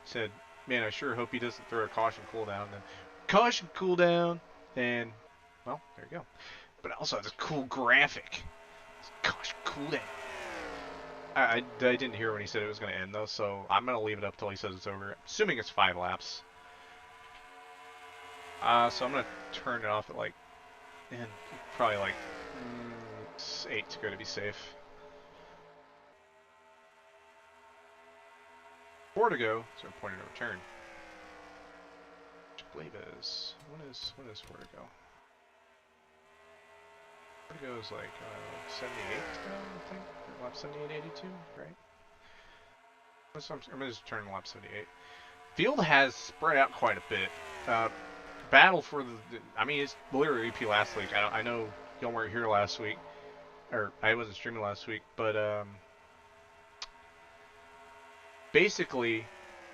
Said, "Man, I sure hope he doesn't throw a caution cooldown." Then caution cooldown, and well, there you go. But it also has a cool graphic. Gosh, cooldown. I didn't hear when he said it was going to end, though, so I'm going to leave it up till he says it's over. Assuming it's 5 laps. So I'm going to turn it off at, like, and probably, like, 8 to go to be safe. 4 to go, so we're pointing to return. Which I believe is, when is 4 to go? 4 to go is like 78 to go, I think. Lap 78, 82, right? I'm going to just turn lap 78. Field has spread out quite a bit. Battle for the I mean, it's literally EP last week. I know y'all weren't here last week, or I wasn't streaming last week, but basically,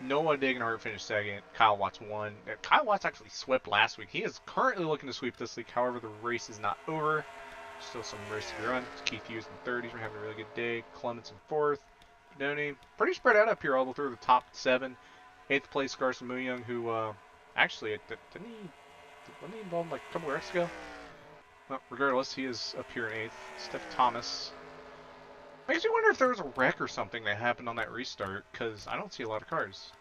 Noah Degenhart finished second. Kyle Watts won. Kyle Watts actually swept last week. He is currently looking to sweep this week. However, the race is not over. Still some race to be run. Keith Hughes in third. He's having a really good day. Clements in fourth. Donny pretty spread out up here all through the top 7. 8th place, Carson Moonyoung, who actually wasn't he involved like a couple of weeks ago? Well, regardless, he is up here in 8th. Steph Thomas. Makes me wonder if there was a wreck or something that happened on that restart, because I don't see a lot of cars.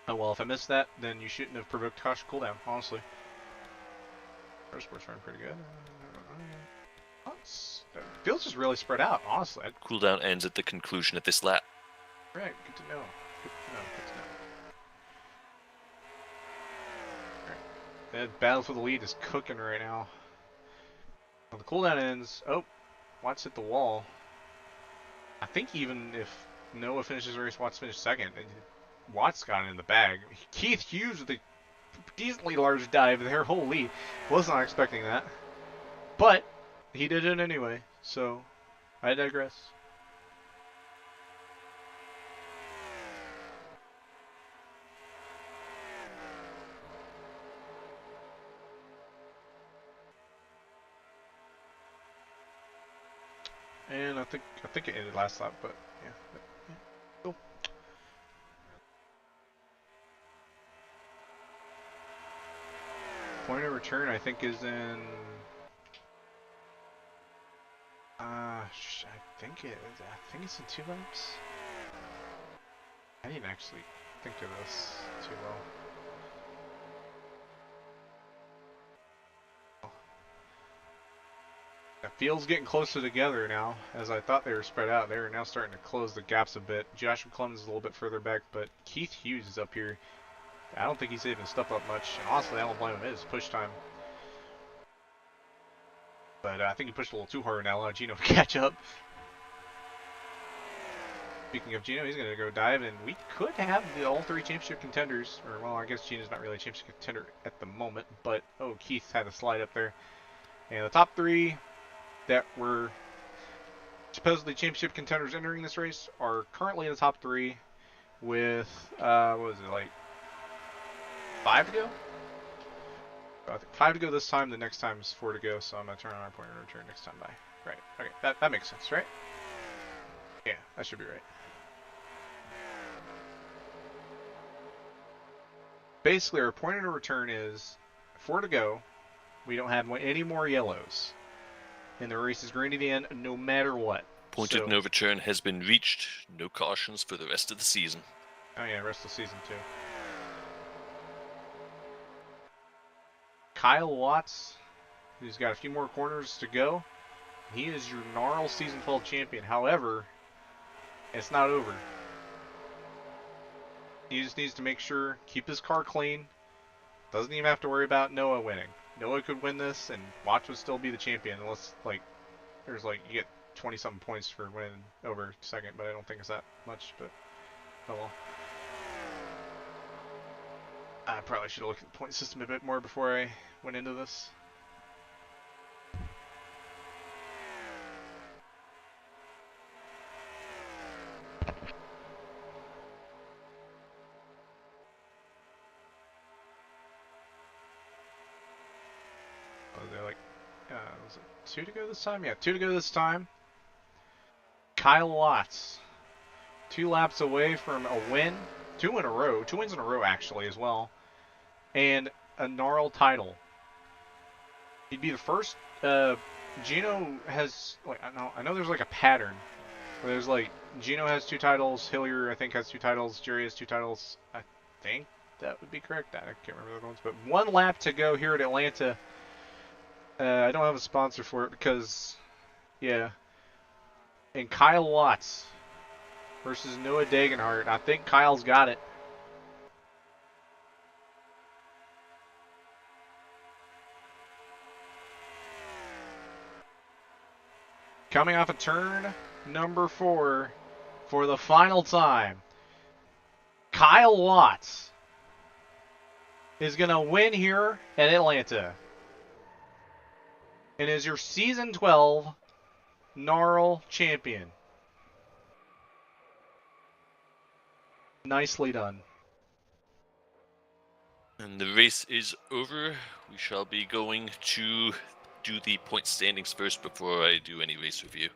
Oh well, if I missed that, then you shouldn't have provoked caution cooldown, honestly. Motorsport's running pretty good. Feels just really spread out, honestly. Cooldown ends at the conclusion of this lap. Right, good to know. Good to know, good to know. Alright. The battle for the lead is cooking right now. When the cooldown ends, oh, Watts hit the wall. I think even if Noah finishes the race, Watts finished second. And Watts got it in the bag. Keith Hughes with a decently large dive there. Holy, was not expecting that. But he did it anyway, so I digress. And I think it ended last lap, but yeah. Cool. Point of return, I think, is in. I think it's in 2 laps. I didn't actually think of this too well. The field's getting closer together now. As I thought they were spread out, they are now starting to close the gaps a bit. Joshua Clemens is a little bit further back, but Keith Hughes is up here. I don't think he's saving stuff up much. And honestly, I don't blame him. It is push time. But I think he pushed a little too hard and allowed Gino to catch up. Speaking of Gino, he's going to go dive, and we could have all 3 championship contenders. Or, well, I guess Gino's not really a championship contender at the moment. But, oh, Keith had a slide up there. And the top 3 that were supposedly championship contenders entering this race are currently in the top 3 with, what was it, like 5 to go? I think 5 to go this time, the next time is 4 to go, so I'm going to turn on our point and return next time by. Right, okay, that makes sense, right? Yeah, that should be right. Basically, our point of return is 4 to go. We don't have any more yellows. And the race is green to the end no matter what. Point of no return has been reached. No cautions for the rest of the season. Oh yeah, rest of the season too. Kyle Watts, who's got a few more corners to go. He is your NARL Season 12 champion. However, it's not over. He just needs to make sure, keep his car clean. Doesn't even have to worry about Noah winning. Noah could win this, and Watts would still be the champion, unless, like, there's, like, you get 20-something points for winning over second, but I don't think it's that much, but, oh well. I probably should have looked at the point system a bit more before I went into this. Was it 2 to go this time? Yeah, 2 to go this time. Kyle Watts, 2 laps away from a win. 2 wins in a row actually as well. And a NARL title. He'd be the first Gino has like I know there's like a pattern where there's like Gino has 2 titles, Hillier I think has 2 titles, Jerry has 2 titles. I think that would be correct. I can't remember the other ones, but 1 lap to go here at Atlanta. I don't have a sponsor for it because yeah. And Kyle Watts versus Noah Dagenhart. I think Kyle's got it. Coming off a turn number 4 for the final time. Kyle Watts is going to win here at Atlanta. And is your Season 12 NARL champion. Nicely done. And the race is over. We shall be going to do the point standings first before I do any race review.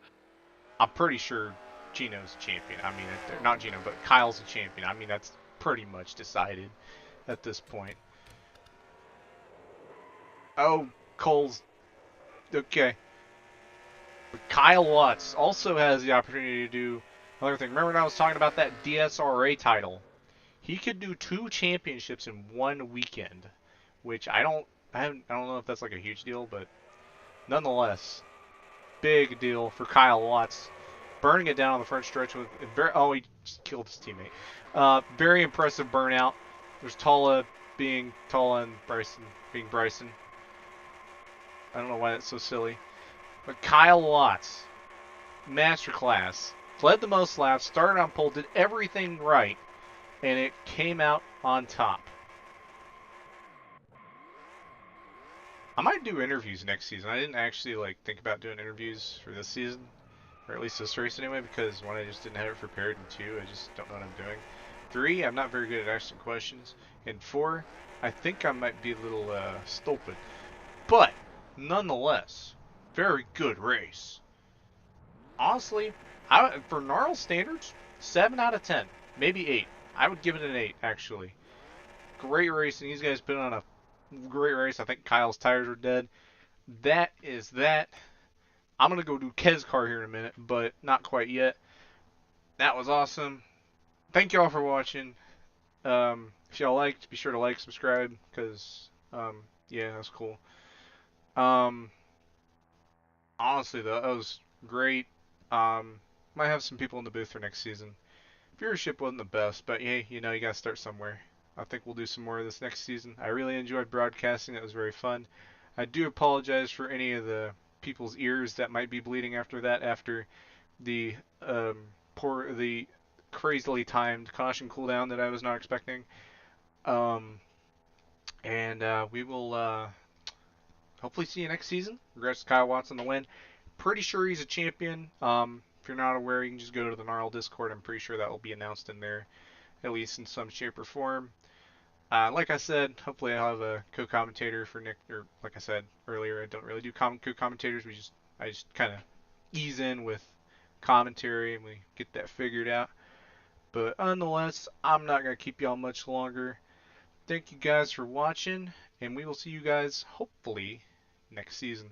I'm pretty sure Gino's champion. I mean, not Gino, but Kyle's a champion. I mean, that's pretty much decided at this point. Oh, Cole's okay. But Kyle Watts also has the opportunity to do another thing. Remember when I was talking about that DSRA title? He could do 2 championships in 1 weekend, which I don't know if that's like a huge deal, but nonetheless, big deal for Kyle Watts. Burning it down on the front stretch with he just killed his teammate. Very impressive burnout. There's Tala being Tala and Bryson being Bryson. I don't know why that's so silly. But Kyle Watts, masterclass. Led the most laps, started on pole, did everything right, and it came out on top. I might do interviews next season. I didn't actually think about doing interviews for this season, or at least this race anyway, because 1, I just didn't have it prepared, and 2, I just don't know what I'm doing. 3, I'm not very good at asking questions, and 4, I think I might be a little stupid. But nonetheless, very good race. Honestly, for NARL standards, 7 out of 10, maybe 8. I would give it an 8 actually. Great race, and these guys put on a great race. I think Kyle's tires were dead. That is that. I'm going to go do Kez car here in a minute, but not quite yet. That was awesome. Thank you all for watching. If y'all liked, be sure to like, subscribe, because, yeah, that's cool. Honestly, though, that was great. Might have some people in the booth for next season. Viewership wasn't the best, but hey, you gotta start somewhere. I think we'll do some more of this next season. I really enjoyed broadcasting. That was very fun. I do apologize for any of the people's ears that might be bleeding after that, after the the crazily timed caution cooldown that I was not expecting. We will hopefully see you next season. Congrats to Kyle Watts on the win. Pretty sure he's a champion. If you're not aware, you can just go to the NARL Discord. I'm pretty sure that will be announced in there, at least in some shape or form. Like I said, hopefully I'll have a co-commentator for Nick. Or like I said earlier, I don't really do co-commentators. I just kind of ease in with commentary and we get that figured out. But nonetheless, I'm not gonna keep y'all much longer. Thank you guys for watching, and we will see you guys hopefully next season.